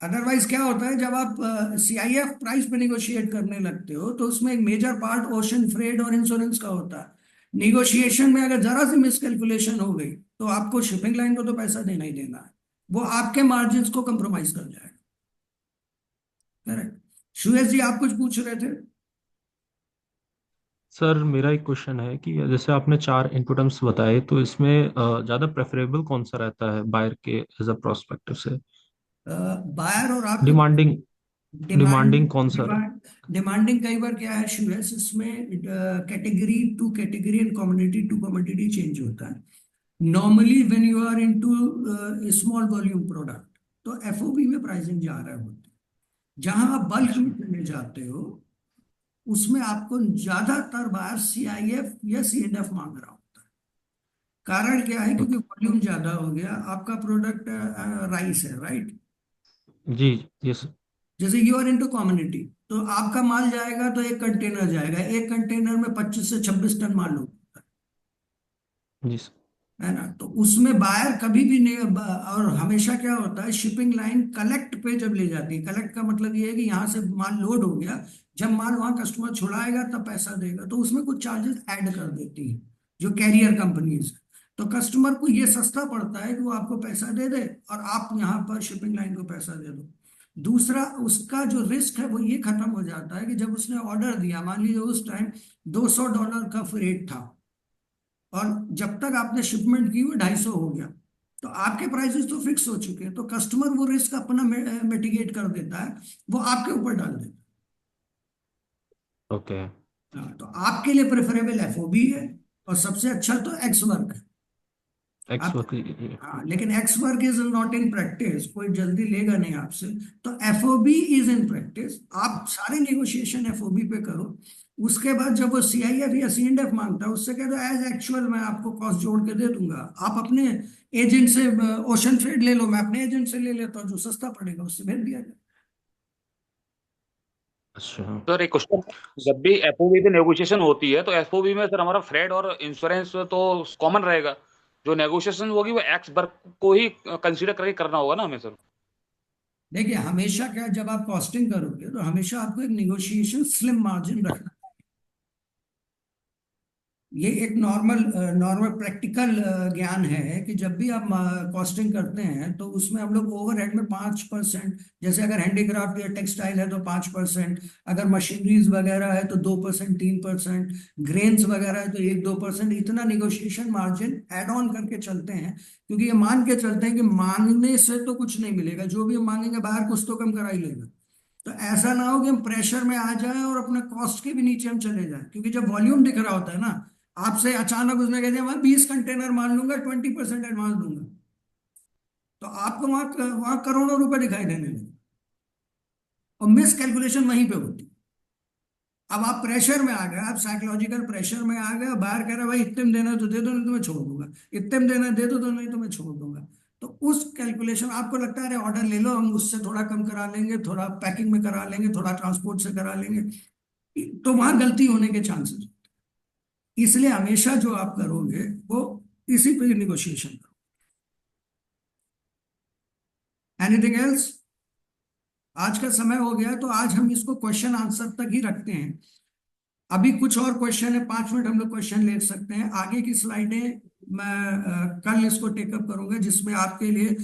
अदरवाइज क्या होता है, जब आप सीआईएफ प्राइस पे निगोशिएट करने लगते हो तो उसमें एक मेजर पार्ट ओशन फ्रेट और इंश्योरेंस का होता है। निगोशिएशन में अगर जरा सी मिसकैलकुलेशन हो गई तो आपको शिपिंग लाइन को तो पैसा देना ही देना है, वो आपके मार्जिन को कंप्रोमाइज कर जाएगा। करेक्ट। सुरेश जी आप कुछ पूछ रहे थे? सर मेरा एक क्वेश्चन है कि जैसे आपने 4 इनपुट बताए, तो इसमें ज़्यादा प्रेफरेबल कौन सा रहता है बायर के एज अ प्रोस्पेक्टिव से? बायर और आपके डिमांडिंग डिमांड डिमांडिंग कौन सा? डिमांडिंग कई बार क्या है सुरेश, इसमें category to category and commodity to commodity change होता है। Normally when you are into small volume product, तो एफओबी में प्राइसिंग जा रहा होती है। जहां आप बल्क में चले जाते हो, उसमें आपको ज्यादातर बार सीआईएफ या सीएनएफ मांग रहा होता है। कारण क्या है? क्योंकि वॉल्यूम ज्यादा हो गया। आपका प्रोडक्ट राइस है, राइट? जी। यस। जैसे यू आर इनटू कम्युनिटी, तो आपका माल जाएगा तो एक कंटेनर जाएगा, एक कंटेनर में 25 से 26 टन माल होता जी सर। है ना? तो उसमें बायर कभी भी नहीं। और हमेशा क्या होता है, शिपिंग लाइन कलेक्ट पे जब ले जाती है, कलेक्ट का मतलब ये है कि यहाँ से माल लोड हो गया, जब माल वहां कस्टमर छुड़ाएगा तब पैसा देगा, तो उसमें कुछ चार्जेस ऐड कर देती है जो कैरियर कंपनीज। तो कस्टमर को ये सस्ता पड़ता है कि वो आपको पैसा दे दे और आप यहाँ पर शिपिंग लाइन को पैसा दे दो। दूसरा, उसका जो रिस्क है वो ये खत्म हो जाता है कि जब उसने ऑर्डर दिया, मान लीजिए उस टाइम $200 का फ्रेट था, और जब तक आपने शिपमेंट की वो 250 हो गया, तो आपके प्राइसेस तो फिक्स हो चुके हैं, तो कस्टमर वो रिस्क अपना मिटिगेट कर देता है, वो आपके ऊपर डाल देता ओके। है। हाँ, तो आपके लिए प्रेफरेबल एफओबी है, और सबसे अच्छा तो एक्स वर्क है। एक्स आप वर्क। हाँ, लेकिन x work is not in practice, कोई जल्दी लेगा नहीं आपसे। तो एफओबी इज इन प्रैक्टिस। आप सारे नेगोशिएशन एफओबी पे करो। उसके बाद जब वो सीआईएफ या सीएनडीएफ मांगता है, उससे कह दो एज एक्चुअल मैं आपको कॉस्ट जोड़ के दे दूंगा। आप अपने एजेंट से ओशन फ्रेट ले लो, मैं अपने एजेंट से ले लेता हूँ, जो सस्ता पड़ेगा उससे भेज दिया जाए। अच्छा। सर एक क्वेश्चन, जब भी एफओबी पे नेगोशिएशन होती है तो एफओबी में सर हमारा फ्रेड और इंश्योरेंस तो कॉमन रहेगा, जो नेगोशिएशन होगी वो एक्स वर्क को ही कंसीडर करके करना होगा ना हमें सर? देखिए, हमेशा क्या, जब आप कॉस्टिंग करोगे तो हमेशा आपको एक निगोशिएशन स्लिम मार्जिन रखना। ये एक नॉर्मल नॉर्मल प्रैक्टिकल ज्ञान है कि जब भी आप कॉस्टिंग करते हैं तो उसमें हम लोग ओवरहेड में 5%, जैसे अगर हैंडीक्राफ्ट या टेक्सटाइल है तो 5%, अगर मशीनरीज वगैरह है तो 2%, 3%, ग्रेन्स वगैरह है तो 1-2%, इतना निगोशिएशन मार्जिन एड ऑन करके चलते हैं। क्योंकि ये मान के चलते हैं कि मांगने से तो कुछ नहीं मिलेगा, जो भी हम मांगेंगे बाहर कुछ तो कम करा ही लेगा। तो ऐसा ना हो कि हम प्रेशर में आ जाएं और अपने कॉस्ट के भी नीचे हम चले जाएं, क्योंकि जब वॉल्यूम दिख रहा होता है ना, आपसे अचानक उसने कह दिया मैं 20 कंटेनर मान लूंगा, 20% एडवांस दूंगा, तो आपको वहां वहां करोड़ों रुपए दिखाई देने लगे, और मिस कैलकुलेशन वहीं पे होती है। अब आप प्रेशर में आ गए, आप साइकोलॉजिकल प्रेशर में आ गए, बाहर कह रहा भाई इतने में देना तो दे दो, नहीं तो मैं छोड़ दूंगा, इतने में देना दे दो तो नहीं तो मैं छोड़ दूंगा। तो उस कैलकुलेशन, आपको लगता है अरे ऑर्डर ले लो, हम उससे थोड़ा कम करा लेंगे, थोड़ा पैकिंग में करा लेंगे, थोड़ा ट्रांसपोर्ट से करा लेंगे, तो वहां गलती होने के चांसेस। इसलिए हमेशा जो आप करोगे वो इसी पे निगोशिएशन करो। Anything else? आज का समय हो गया, तो आज हम इसको क्वेश्चन आंसर तक ही रखते हैं। अभी कुछ और क्वेश्चन है, 5 मिनट हम लोग क्वेश्चन ले सकते हैं। आगे की स्लाइडें मैं कल इसको टेकअप करूंगा, जिसमें आपके लिए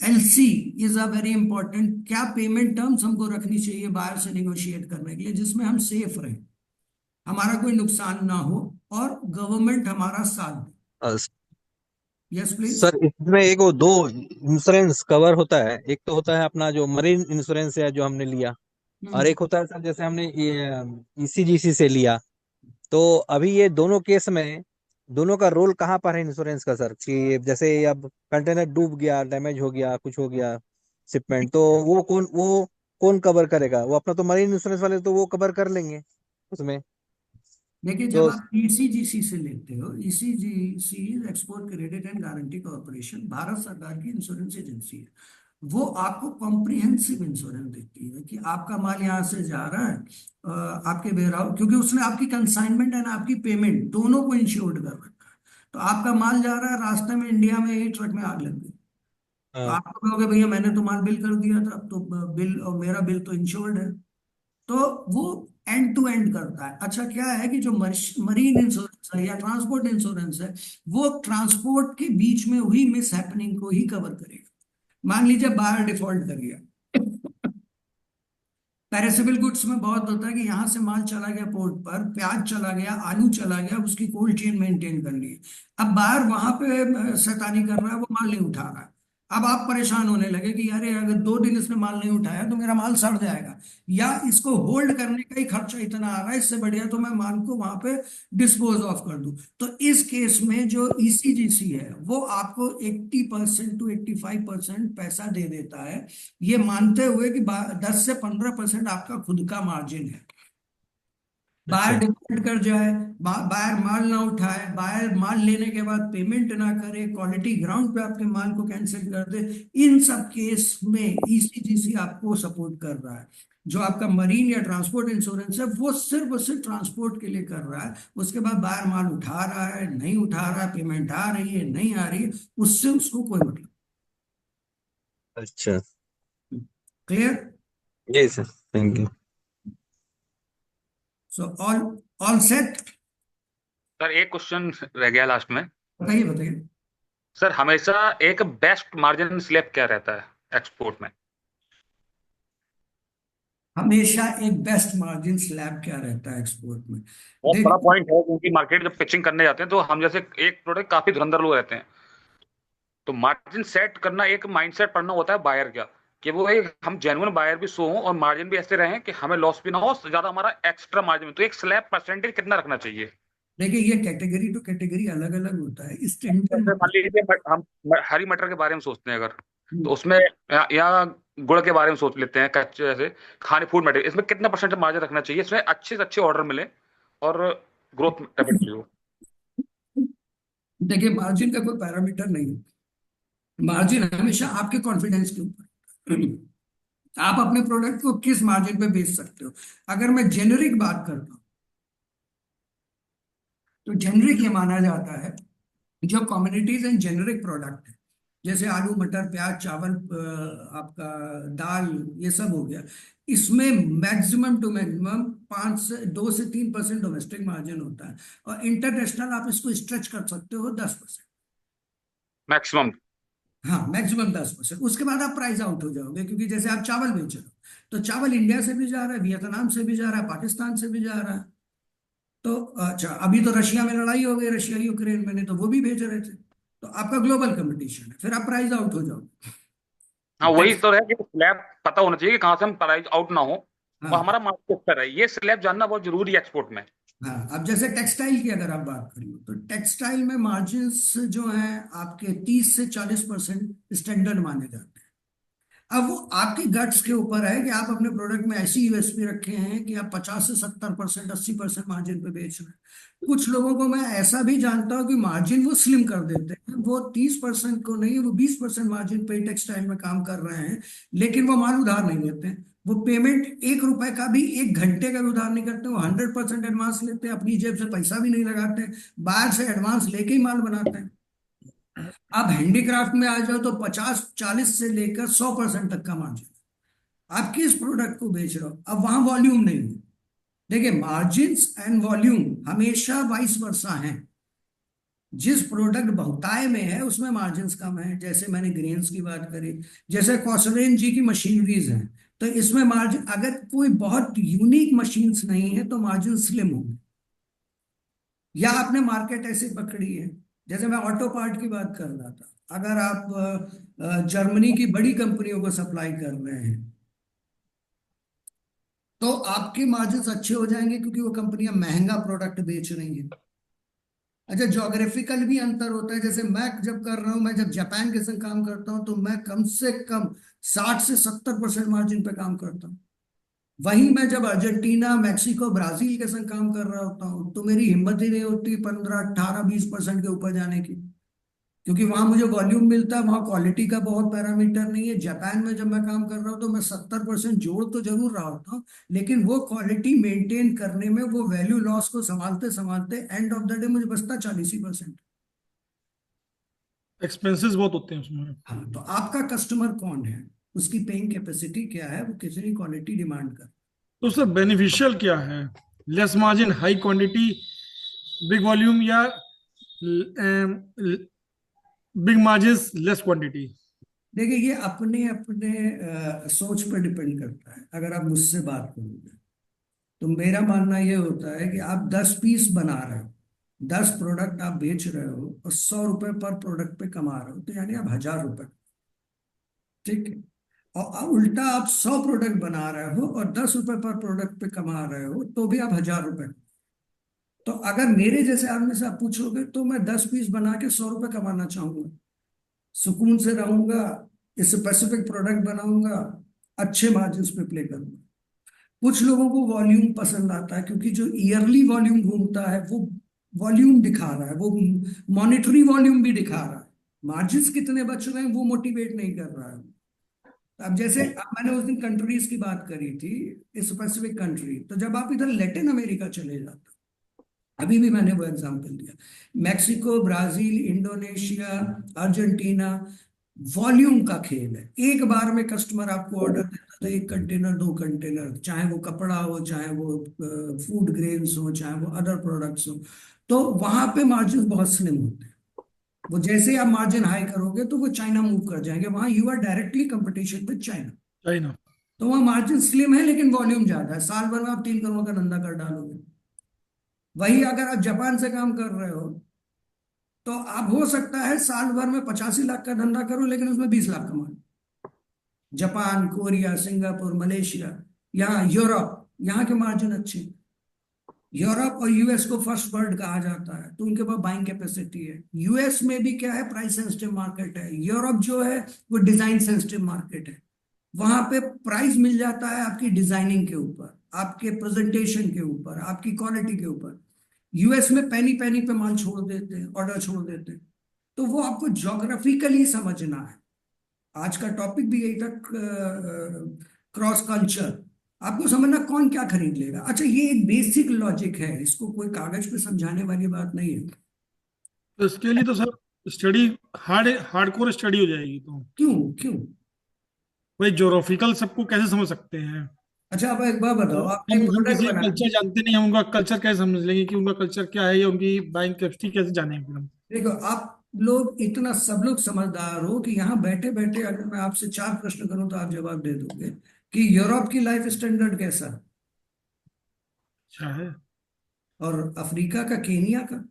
LC is a very important. क्या पेमेंट टर्म्स हमको रखनी चाहिए बाहर से निगोशिएट करने के लिए, जिसमें हम सेफ रहें, हमारा कोई नुकसान ना हो, और गवर्नमेंट हमारा साथ दे। Yes please. सर इसमें एक वो दो इंश्योरेंस कवर होता है, एक तो होता है अपना जो मरीन इंश्योरेंस है जो हमने लिया, और एक होता है सर जैसे हमने ये ईसीजीसी से लिया। तो अभी ये दोनों केस में दोनों का रोल कहाँ पर है इंश्योरेंस का सर? कि जैसे अब कंटेनर डूब गया, डैमेज हो गया, कुछ हो गया शिपमेंट, तो वो कौन कवर करेगा? वो अपना तो मरीन इंश्योरेंस वाले तो वो कवर कर लेंगे उसमें। देखिए, जब तो आप ईसीजीसी से लेते हो, ECGC export credit and guarantee corporation Bharat सरकार की इंश्योरेंस एजेंसी है। वो आपको कॉम्प्रिहेंसिव इंश्योरेंस देती है कि आपका माल यहाँ से जा रहा है, आपके वेयरहाउस, क्योंकि उसने आपकी कंसाइनमेंट एंड आपकी पेमेंट दोनों को इंश्योर्ड कर रखा है। तो आपका माल जा रहा है, रास्ते में इंडिया में ही ट्रक में आग लग गई, तो हाँ, आप कहोगे भैया मैंने तो माल बिल कर दिया था, तो बिल और मेरा बिल तो इंश्योर्ड है। तो वो एंड टू एंड करता है। अच्छा, क्या है कि जो मरीन इंश्योरेंस है या ट्रांसपोर्ट इंश्योरेंस है, वो ट्रांसपोर्ट के बीच में हुई मिस हैपनिंग को ही कवर करेगा। मान लीजिए बाहर डिफॉल्ट कर गया, पेरिसेबल गुड्स में बहुत होता है कि यहां से माल चला गया पोर्ट पर, प्याज चला गया, आलू चला गया, उसकी कोल्ड चेन मेंटेन करनी है। अब बाहर वहां पे शैतानी कर रहा है, वो माल नहीं उठा रहा है, अब आप परेशान होने लगे कि यार ये अगर 2 दिन इसने माल नहीं उठाया तो मेरा माल सड़ जाएगा, या इसको होल्ड करने का ही खर्चा इतना आ रहा है, इससे बढ़िया तो मैं माल को वहां पे डिस्पोज ऑफ कर दूं। तो इस केस में जो ईसीजीसी है वो आपको 80% to 85% पैसा दे देता है, ये मानते हुए कि 10 से 15% आपका खुद का मार्जिन है। बायर अच्छा। डिफॉल्ट कर जाए, बायर माल ना उठाए, बायर माल लेने के बाद पेमेंट ना करे, क्वालिटी ग्राउंड पे आपके माल को कैंसिल कर दे, इन सब केस में ईसीजीसी आपको सपोर्ट कर रहा है। जो आपका मरीन या ट्रांसपोर्ट इंश्योरेंस है वो सिर्फ और सिर्फ ट्रांसपोर्ट के लिए कर रहा है। उसके बाद बायर माल उठा रहा है नहीं उठा रहा है, पेमेंट आ रही है नहीं आ रही है, उससे उसको कोई मतलब। अच्छा। क्लियर? जी sir, thank you. So all all set. Sir एक क्वेश्चन रह गया लास्ट में। बताइए बताइए। सर हमेशा एक बेस्ट मार्जिन स्लैब क्या रहता है एक्सपोर्ट में? हमेशा एक बेस्ट मार्जिन स्लैब क्या रहता है एक्सपोर्ट में? बहुत बड़ा देखिए, पॉइंट है, क्योंकि मार्केट जब पिचिंग करने जाते हैं तो हम जैसे एक प्रोडक्ट काफी धुरंधर लोग रहते हैं, तो मार्जिन सेट करना एक माइंडसेट पढ़ना होता है बायर का, कि वो एक हम जेन्युइन बायर भी शो हो और मार्जिन भी ऐसे रहे कि हमें लॉस भी ना हो, ज्यादा हमारा एक्स्ट्रा मार्जिन। तो एक स्लैब परसेंटेज कितना रखना चाहिए? देखिए ये कैटेगरी टू कैटेगरी अलग अलग होता है। जैसे मान स्टैंडर्ड लीजिए हम हरी मटर के बारे में सोचते हैं अगर, तो उसमें या गुड़ के बारे में सोच लेते हैं, कच्चे जैसे खाने फूड मटेरियल, इसमें कितना परसेंट मार्जिन रखना चाहिए, इसमें अच्छे से अच्छे ऑर्डर मिले और ग्रोथ डेफिनेटली हो? देखिए मार्जिन का कोई पैरामीटर नहीं है। मार्जिन हमेशा आपके कॉन्फिडेंस के ऊपर, आप अपने प्रोडक्ट को किस मार्जिन पे बेच सकते हो। अगर मैं जेनरिक बात करता हूँ तो जेनरिक ये माना जाता है जो कम्युनिटीज एंड जेनरिक प्रोडक्ट है, जैसे आलू मटर प्याज चावल आपका दाल, ये सब हो गया। इसमें मैक्सिमम टू मैक्सिमम 2 से 3% डोमेस्टिक मार्जिन होता है, और इंटरनेशनल आप इसको स्ट्रेच कर सकते हो 10%। मैक्सिमम। हाँ मैक्सिमम 10%। उसके बाद आप प्राइस आउट हो जाओगे, क्योंकि जैसे आप चावल बेच रहे हो तो चावल इंडिया से भी जा रहा है, वियतनाम से भी जा रहा है, पाकिस्तान से भी जा रहा है। तो अच्छा अभी तो रशिया में लड़ाई हो गई, रशिया यूक्रेन में, नहीं तो वो भी भेज रहे थे। तो आपका ग्लोबल कंपटीशन है, फिर आप प्राइस आउट हो जाओगे। हाँ वही टेक्स तो है कि स्लैब पता होना चाहिए कि कहाँ से हम प्राइस आउट ना हो, और हाँ हमारा मार्केट पर है, ये स्लैब जानना बहुत जरूरी है एक्सपोर्ट में। हाँ। अब जैसे टेक्सटाइल की अगर आप बात करें तो टेक्सटाइल में मार्जिन्स जो हैं आपके 30 से 40% स्टैंडर्ड माने जाते हैं। अब वो आपके गट्स के ऊपर है कि आप अपने प्रोडक्ट में ऐसी यूएसपी रखे हैं कि आप 50 से 70%, 80% मार्जिन पे बेच रहे हैं। कुछ लोगों को मैं ऐसा भी जानता हूँ कि मार्जिन वो स्लिम कर देते हैं, वो 30% को नहीं, वो 20% मार्जिन पे टेक्सटाइल में काम कर रहे हैं, लेकिन वो माल उधार नहीं लेते हैं। वो पेमेंट 1 रुपए का भी 1 घंटे का भी उधार नहीं करते, वो 100% एडवांस लेते हैं, अपनी जेब से पैसा भी नहीं लगाते, बाहर से एडवांस लेके ही माल बनाते हैं। आप हैंडीक्राफ्ट में आ जाओ तो 50 40 से लेकर 100% तक का मार्जिन। आप किस प्रोडक्ट को बेच रहे हो, अब वहां वॉल्यूम नहीं है। देखिए मार्जिन्स एंड वॉल्यूम हमेशा वाइस वर्सा है। जिस प्रोडक्ट बहुतायत में है उसमें मार्जिन्स कम है, जैसे मैंने ग्रेन्स की बात करी, जैसे कॉसरेन जी की मशीनरीज हैं, तो इसमें मार्जिन अगर कोई बहुत यूनिक मशीन्स नहीं है तो मार्जिन स्लिम होंगे। या आपने मार्केट ऐसे पकड़ी है, जैसे मैं ऑटो पार्ट की बात कर रहा था, अगर आप जर्मनी की बड़ी कंपनियों को सप्लाई कर रहे हैं तो आपके मार्जिन्स अच्छे हो जाएंगे, क्योंकि वो कंपनियां महंगा प्रोडक्ट बेच रही हैं। अच्छा जोग्राफिकल भी अंतर होता है, जैसे मैं जब कर रहा हूं, मैं जब जापान के संग काम करता हूं तो मैं कम से कम 60 से 70% मार्जिन पे काम करता हूँ। वहीं मैं जब अर्जेंटीना मैक्सिको ब्राजील के संग काम कर रहा होता हूँ तो मेरी हिम्मत ही नहीं होती 15 18 20% के ऊपर जाने की, क्योंकि वहां मुझे वॉल्यूम मिलता है, वहां क्वालिटी का बहुत पैरामीटर नहीं है। जापान में जब मैं काम कर रहा हूँ तो मैं 70% जोड़ तो जरूर रहा होता हूँ, लेकिन वो क्वालिटी मेंटेन करने में, वो वैल्यू लॉस को संभालते संभालते एंड ऑफ द डे मुझे बचता 40% ही। एक्सपेंसेस बहुत होते हैं उसमें। हाँ तो आपका कस्टमर कौन है, उसकी पेइंग कैपेसिटी क्या है, वो कितनी क्वालिटी डिमांड कर। तो सर बेनिफिशियल क्या है, less margin high quantity big volume, या बिग मार्जिन लेस क्वांटिटी? देखिए ये अपने अपने सोच पर डिपेंड करता है। अगर आप मुझसे बात करोगे तो मेरा मानना ये होता है कि आप 10 पीस बना रहे हो, 10 प्रोडक्ट आप बेच रहे हो और 100 रुपए पर प्रोडक्ट पे कमा रहे हो, तो यानी आप 1000 रुपए। ठीक है। और उल्टा आप 100 प्रोडक्ट बना रहे हो और 10 रुपए पर प्रोडक्ट पे कमा रहे हो, तो भी आप 1000 रुपए। तो अगर मेरे जैसे आदमी से आप पूछोगे तो मैं 10 पीस बना के 100 रुपए कमाना चाहूंगा, सुकून से रहूंगा, स्पेसिफिक प्रोडक्ट बनाऊंगा, अच्छे मार्जिन पे प्ले करूंगा। कुछ लोगों को वॉल्यूम पसंद आता है, क्योंकि जो ईयरली वॉल्यूम घूमता है वो वॉल्यूम दिखा रहा है, वो मॉनेटरी वॉल्यूम भी दिखा रहा है। मार्जिन्स कितने बच रहे हैं वो मोटिवेट नहीं कर रहा है। अब जैसे अब मैंने उस दिन कंट्रीज की बात करी थी, स्पेसिफिक कंट्री, तो जब आप इधर लेटिन अमेरिका चले जाते, अभी भी मैंने वो एग्जांपल दिया, Mexico, Brazil, Indonesia, Argentina, volume का खेल है। एक बार में कस्टमर आपको ऑर्डर देता है, 1 कंटेनर 2 कंटेनर, चाहे वो कपड़ा हो, चाहे वो फूड ग्रेन्स हो, चाहे वो अदर प्रोडक्ट्स हो। तो वहां पे मार्जिन बहुत स्लिम होते हैं। वो जैसे ही आप मार्जिन हाई करोगे तो वो चाइना मूव कर जाएंगे, वहां you are directly competition with China. China. तो वहां मार्जिन स्लिम है लेकिन वॉल्यूम ज्यादा है, साल भर में आप 3 करोड़ का धंधा कर डालोगे। वही अगर आप जापान से काम कर रहे हो, तो आप हो सकता है साल भर में 85 लाख का धंधा करो लेकिन उसमें 20 लाख कमा लो। जापान, कोरिया, सिंगापुर, मलेशिया, यहाँ यूरोप, यहाँ के मार्जिन अच्छे। यूरोप और यूएस को फर्स्ट वर्ल्ड कहा जाता है, तो उनके पास बाइंग कैपेसिटी है। यूएस में भी क्या है, प्राइस सेंसिटिव मार्केट है। यूरोप जो है वो डिजाइन सेंसिटिव मार्केट है। वहां पे प्राइस मिल जाता है आपकी डिजाइनिंग के ऊपर, आपके प्रेजेंटेशन के ऊपर, आपकी क्वालिटी के ऊपर। यूएस में पैनी पैनी पे माल छोड़ देते हैं, ऑर्डर छोड़ देते हैं। तो वो आपको ज्योग्राफिकली समझना है। आज का टॉपिक भी यही था, क्रॉस कल्चर। आपको समझना कौन क्या खरीद लेगा। अच्छा, ये एक बेसिक लॉजिक है, इसको कोई कागज पे समझाने वाली बात नहीं है। तो इसके लिए तो सर स्टडी हार्डकोर स्टडी हो जाएगी। तो क्यों क्यों? भाई ज्योग्राफिकल सबको कैसे समझ सकते हैं? अच्छा, आप एक बात बताओ, आपने एक हम प्रोडक्ट किसी का बनाया। कल्चर जानते नहीं, हम उनका कल्चर कैसे समझ लेंगे कि उनका कल्चर क्या है, या उनकी बाइंग कैपेसिटी कैसे जानेंगे हम? देखो, आप लोग इतना सब लोग समझदार हो कि यहाँ बैठे बैठे अगर मैं आपसे 4 प्रश्न करूं तो आप जवाब दे दोगे कि यूरोप की लाइफ स्टैंडर्ड कैसा है, अच्छा है। और अफ्रीका का, केनिया का।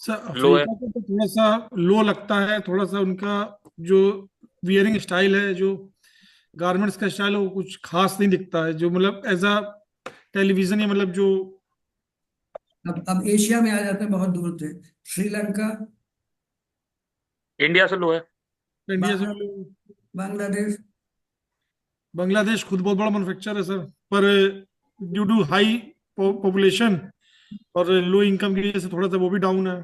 सर लो है। अफ्रीका को तो थोड़ा सा लो लगता है, थोड़ा सा उनका जो वियरिंग स्टाइल है, जो गारमेंट्स का स्टाइल है, वो कुछ खास नहीं दिखता है, जो मतलब एज अ टेलीविजन या मतलब जो अब एशिया में आ जाते हैं, बहुत दूर थे। श्रीलंका, इंडिया से लो है। इंडिया से बांग्ला- मतलब बांग्लादेश। बांग्लादेश खुद बहुत बड़ा मैन्युफैक्चर है सर, पर ड्यू टू हाई पॉपुलेशन और लो इनकम की वजह से थोड़ा सा वो भी डाउन है।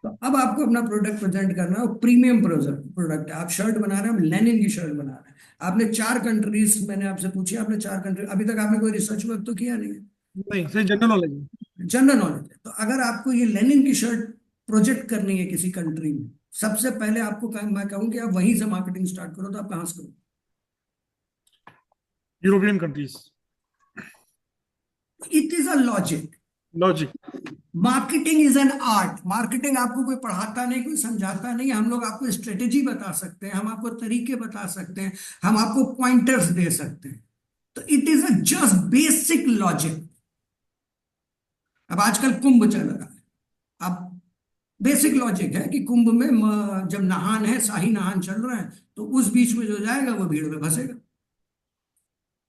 तो अब आपको अपना प्रोडक्ट प्रेजेंट करना है, प्रीमियम प्रोडक्ट है। आप शर्ट बना रहे हैं, हम लेनिन की शर्ट बना रहे हैं। आपने 4 कंट्रीज मैंने आपसे पूछी, आपने 4 कंट्री, अभी तक आपने कोई रिसर्च वर्क तो किया नहीं है, नहीं सर, जनरल नॉलेज है। जनरल नॉलेज है। तो अगर आपको ये लेनिन की शर्ट प्रोजेक्ट करनी है किसी कंट्री में, सबसे पहले आपको मैं कहूँ कि आप वहीं से मार्केटिंग स्टार्ट करो, तो आप कहाँ से करो? European countries. It is a logic. Logic. Marketing is an art. Marketing आपको कोई पढ़ाता नहीं, कोई समझाता नहीं। हम लोग आपको स्ट्रेटेजी बता सकते हैं, हम आपको तरीके बता सकते हैं, हम आपको पॉइंटर्स दे सकते हैं। तो it is a just basic logic. अब आजकल कुंभ चल रहा है। अब बेसिक लॉजिक है कि कुंभ में जब नहान है, शाही नहान चल रहा है, तो उस बीच में जो जाएगा वो भीड़ में फंसेगा।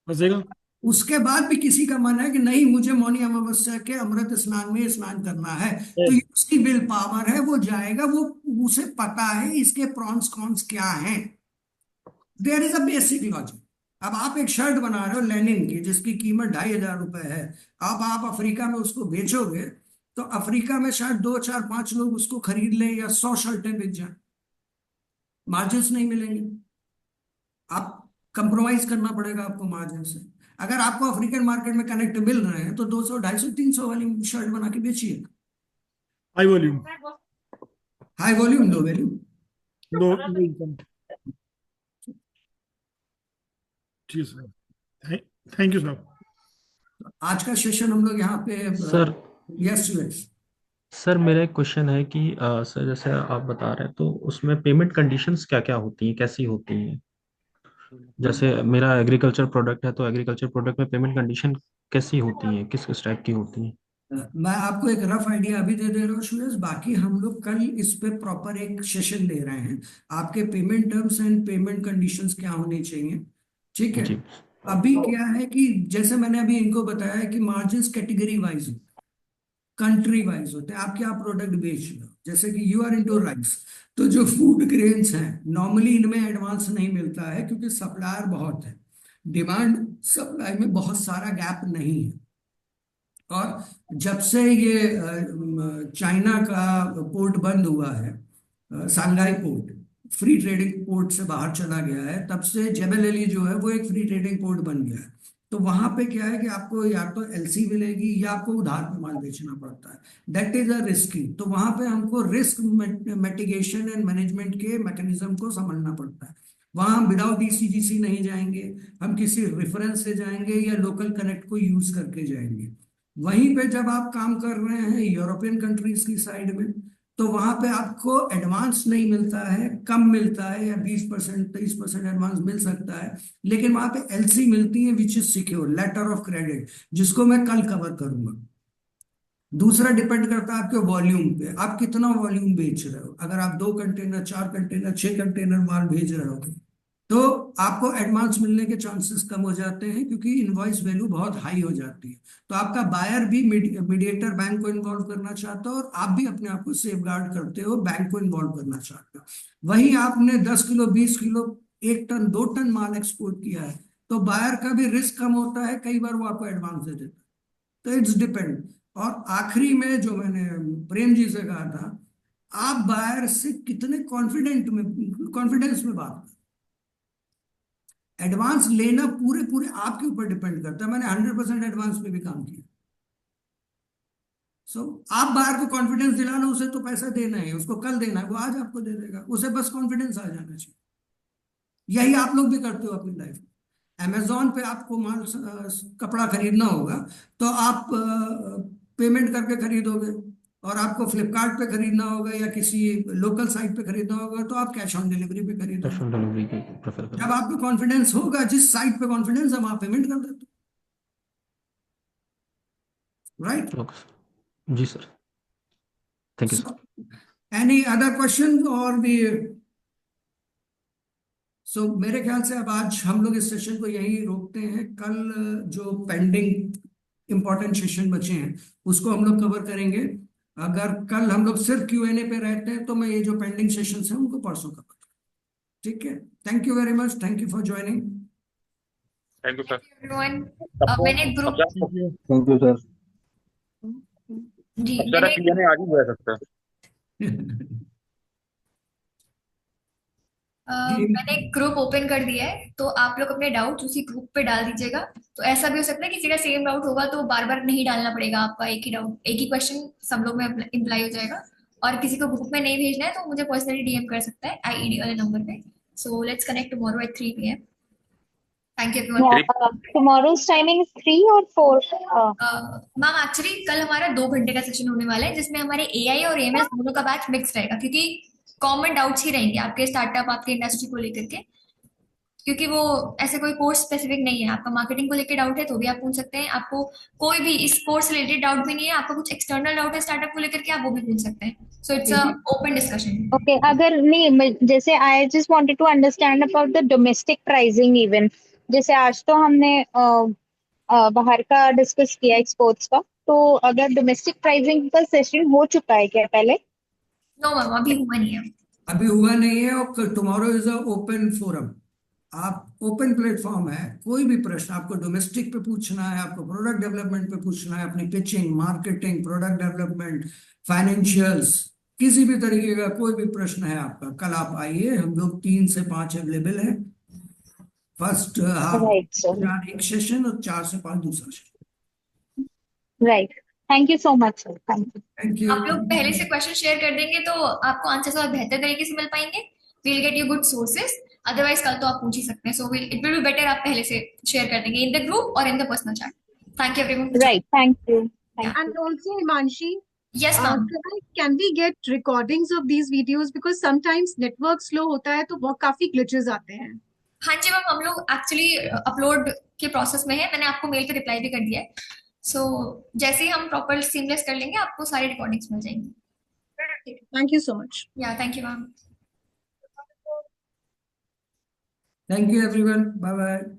बचेगा। उसके बाद भी किसी का मन है कि नहीं, मुझे मौनी अमावस्या के अमृत स्नान में स्नान करना है, तो ये उसकी विल पावर है, वो जाएगा। वो उसे पता है इसके प्रॉन्स कॉन्स क्या हैं। There is a basic logic. अब आप एक शर्ट बना रहे हो लेनिन की, जिसकी कीमत 2500 रुपए है। अब आप अफ्रीका में उसको बेचोगे, तो अफ्रीका में शायद 2 4 5 लोग उसको खरीद लें, या 100 शर्टें बिक जाए, मार्जिन नहीं मिलेंगे। आप कंप्रोमाइज करना पड़ेगा आपको मार्जिन से। अगर आपको अफ्रीकन मार्केट में कनेक्ट मिल रहे हैं, तो 200 250 300 वाली शर्ट बना के बेचिए। High volume. High volume, low value. Low income. ठीक सर, थैंक यू सर। आज का सेशन हम लोग यहाँ पे, सर यस यस। सर मेरा एक क्वेश्चन है कि सर जैसे आप बता रहे हैं तो उसमें पेमेंट कंडीशंस क्या क्या होती हैं, कैसी होती हैं? जैसे मेरा एग्रीकल्चर प्रोडक्ट है, तो एग्रीकल्चर प्रोडक्ट में पेमेंट कंडीशन कैसी होती है, किस टाइप की होती है? मैं आपको एक रफ आइडिया अभी दे रहा हूँ सुरेश, बाकी हम लोग कल इस पे प्रॉपर एक सेशन ले रहे हैं, आपके payment terms and payment conditions क्या होने चाहिए, ठीक है। जी अभी क्या है कि जैसे मैंने अभी इनको बताया है कि margin category wise, country wise होते हैं, आप क्या प्रोडक्ट बेच रहे हो। जैसे कि यू आर इनटू राइस, तो जो फूड ग्रेन्स हैं नॉर्मली इनमें एडवांस नहीं मिलता है क्योंकि सप्लायर बहुत है, डिमांड सप्लाई में बहुत सारा गैप नहीं है। और जब से ये चाइना का पोर्ट बंद हुआ है, Shanghai port free trading port से बाहर चला गया है, तब से जेबल एली जो है वो एक फ्री ट्रेडिंग पोर्ट बन गया है। तो वहां पे क्या है कि आपको या तो एलसी मिलेगी या आपको उधार पे माल बेचना पड़ता है, दैट इज अ रिस्की। तो वहां पे हमको रिस्क मिटिगेशन एंड मैनेजमेंट के मैकेनिज्म को समझना पड़ता है। वहां हम विदाउट ईसीजीसी नहीं जाएंगे, हम किसी रेफरेंस से जाएंगे या लोकल कनेक्ट को यूज करके जाएंगे। वहीं पे जब आप काम कर रहे हैं यूरोपियन कंट्रीज की साइड में, तो वहां पे आपको एडवांस नहीं मिलता है, कम मिलता है, या 20% 30% एडवांस मिल सकता है, लेकिन वहां पे एलसी मिलती है which is secure, letter of credit, जिसको मैं कल कवर करूंगा। दूसरा डिपेंड करता है आपके वॉल्यूम पे, आप कितना वॉल्यूम बेच रहे हो। अगर आप 2 कंटेनर 4 कंटेनर 6 कंटेनर माल भेज रहे हो तो आपको एडवांस मिलने के चांसेस कम हो जाते हैं क्योंकि इनवॉइस वैल्यू बहुत हाई हो जाती है। तो आपका बायर भी मीडिएटर बैंक को इन्वॉल्व करना चाहता है और आप भी अपने आप को सेफ गार्ड करते हो, बैंक को इन्वॉल्व करना चाहते हो। वहीं आपने 10 किलो 20 किलो 1 टन 2 टन माल एक्सपोर्ट किया है तो बायर का भी रिस्क कम होता है, कई बार वो आपको एडवांस दे देता है। तो इट्स डिपेंड। और आखिरी में जो मैंने प्रेम जी से कहा था, आप बायर से कितने कॉन्फिडेंस में बात करें। एडवांस लेना पूरे पूरे आपके ऊपर डिपेंड करता है। मैंने 100% एडवांस पे भी काम किया। आप बाहर को कॉन्फिडेंस दिलाना, उसे तो पैसा देना है, उसको कल देना है, वो आज आपको दे देगा, उसे बस कॉन्फिडेंस आ जाना चाहिए। यही आप लोग भी करते हो अपनी लाइफ में। अमेजोन पे आपको माल कपड़ा खरीदना होगा तो आप पेमेंट करके खरीदोगे, और आपको फ्लिपकार्ट पे खरीदना होगा या किसी लोकल साइट पे खरीदना होगा तो आप कैश ऑन डिलीवरी पे कैश खरीदोगे। ऑन डिलीवरी की प्रेफर जब करेंगे। आपको कॉन्फिडेंस होगा, जिस साइट पे कॉन्फिडेंस है वहां पेमेंट कर देते हो, राइट। ओके जी sir, thank you So, sir. any other questions or the मेरे ख्याल से अब आज हम लोग इस सेशन को यही रोकते हैं। कल जो पेंडिंग इंपॉर्टेंट सेशन बचे हैं उसको हम लोग कवर करेंगे। अगर कल हम लोग सिर्फ क्यूएनए पे रहते हैं तो मैं ये जो पेंडिंग सेशन है उनको परसों कवर करूँ, ठीक है। Thank you very much, thank you for joining. Thank you sir. Everyone. सबको मैंने अब ग्रुप जा थैंक यू सर। जी अब जरा मैंने क्लियर आज ही हुआ सकता है। जी मैंने एक ग्रुप ओपन कर दिया है, तो आप लोग अपने डाउट उसी ग्रुप पे डाल दीजिएगा। तो ऐसा भी हो सकता है किसी का सेम डाउट होगा तो बार बार नहीं डालना पड़ेगा, आपका एक ही डाउट एक ही क्वेश्चन सब लोग में इम्प्लाई हो जाएगा। और किसी को ग्रुप में नहीं भेजना है तो मुझे पर्सनली डीएम कर सकता है आईईडी वाले नंबर पे। So let's connect tomorrow at 3 PM। Thank you everyone. Yeah, tomorrow's timing is 3 or 4? Ma'am actually कल हमारा 2 घंटे का सेशन होने वाला है जिसमें हमारे एआई और एएमएस दोनों का बैच मिक्स रहेगा, क्योंकि कॉमन डाउट्स ही रहेंगे आपके स्टार्टअप आपके इंडस्ट्री को लेकर के। क्योंकि वो ऐसे कोई कोर्स स्पेसिफिक नहीं है, आपका मार्केटिंग को लेकर डाउट है तो भी आप पूछ सकते हैं, आपको कोई भी इस कोर्स रिलेटेड डाउट भी नहीं है, आपका कुछ एक्सटर्नल डाउट है स्टार्टअप को लेकर के, आप वो भी पूछ सकते हैं। So it's a open discussion. Okay, अगर नहीं जैसे I just wanted to understand about the domestic pricing even। जैसे आज तो हमने बाहर का डिस्कस किया एक्सपोर्ट्स का, तो अगर डोमेस्टिक प्राइसिंग का सेशन हो चुका है क्या पहले? नो मैम, अभी हुआ नहीं है। अभी हुआ नहीं है, और tomorrow is a open forum. आप ओपन प्लेटफॉर्म है, कोई भी प्रश्न आपको डोमेस्टिक पे पूछना है, आपको प्रोडक्ट डेवलपमेंट पे पूछना है, अपनी pitching marketing product development financials, किसी भी तरीके का कोई भी प्रश्न है आपका, कल आप आइए। हम लोग 3 से 5 अवेलेबल है। फर्स्ट हाफ राइट सर, 4 एक सेशन और 4 से 5 दूसरा session. Right. Thank you so much sir, thank you. Thank you. आप लोग पहले से क्वेश्चन शेयर कर देंगे तो आपको आंसर्स और बेहतर तरीके से मिल पाएंगे। We'll get you good sources. Otherwise कल तो आप पूछ ही सकते हैं। So it will be better आप पहले से शेयर कर देंगे इन द ग्रुप और in the personal chat. Thank you everyone. Right, thank you. And also, Himanshi, yes ma'am. can we get recordings of these videos because sometimes network slow होता है तो बहुत काफी glitches आते हैं। हाँ जी मैम, हम लोग एक्चुअली अपलोड के प्रोसेस में है, मैंने आपको मेल पे रिप्लाई भी कर दिया है। सो जैसे ही हम प्रॉपर सीमलेस कर लेंगे आपको सारी रिकॉर्डिंग्स मिल जाएंगी। Thank you so much. या thank you ma'am. Thank you everyone, bye bye.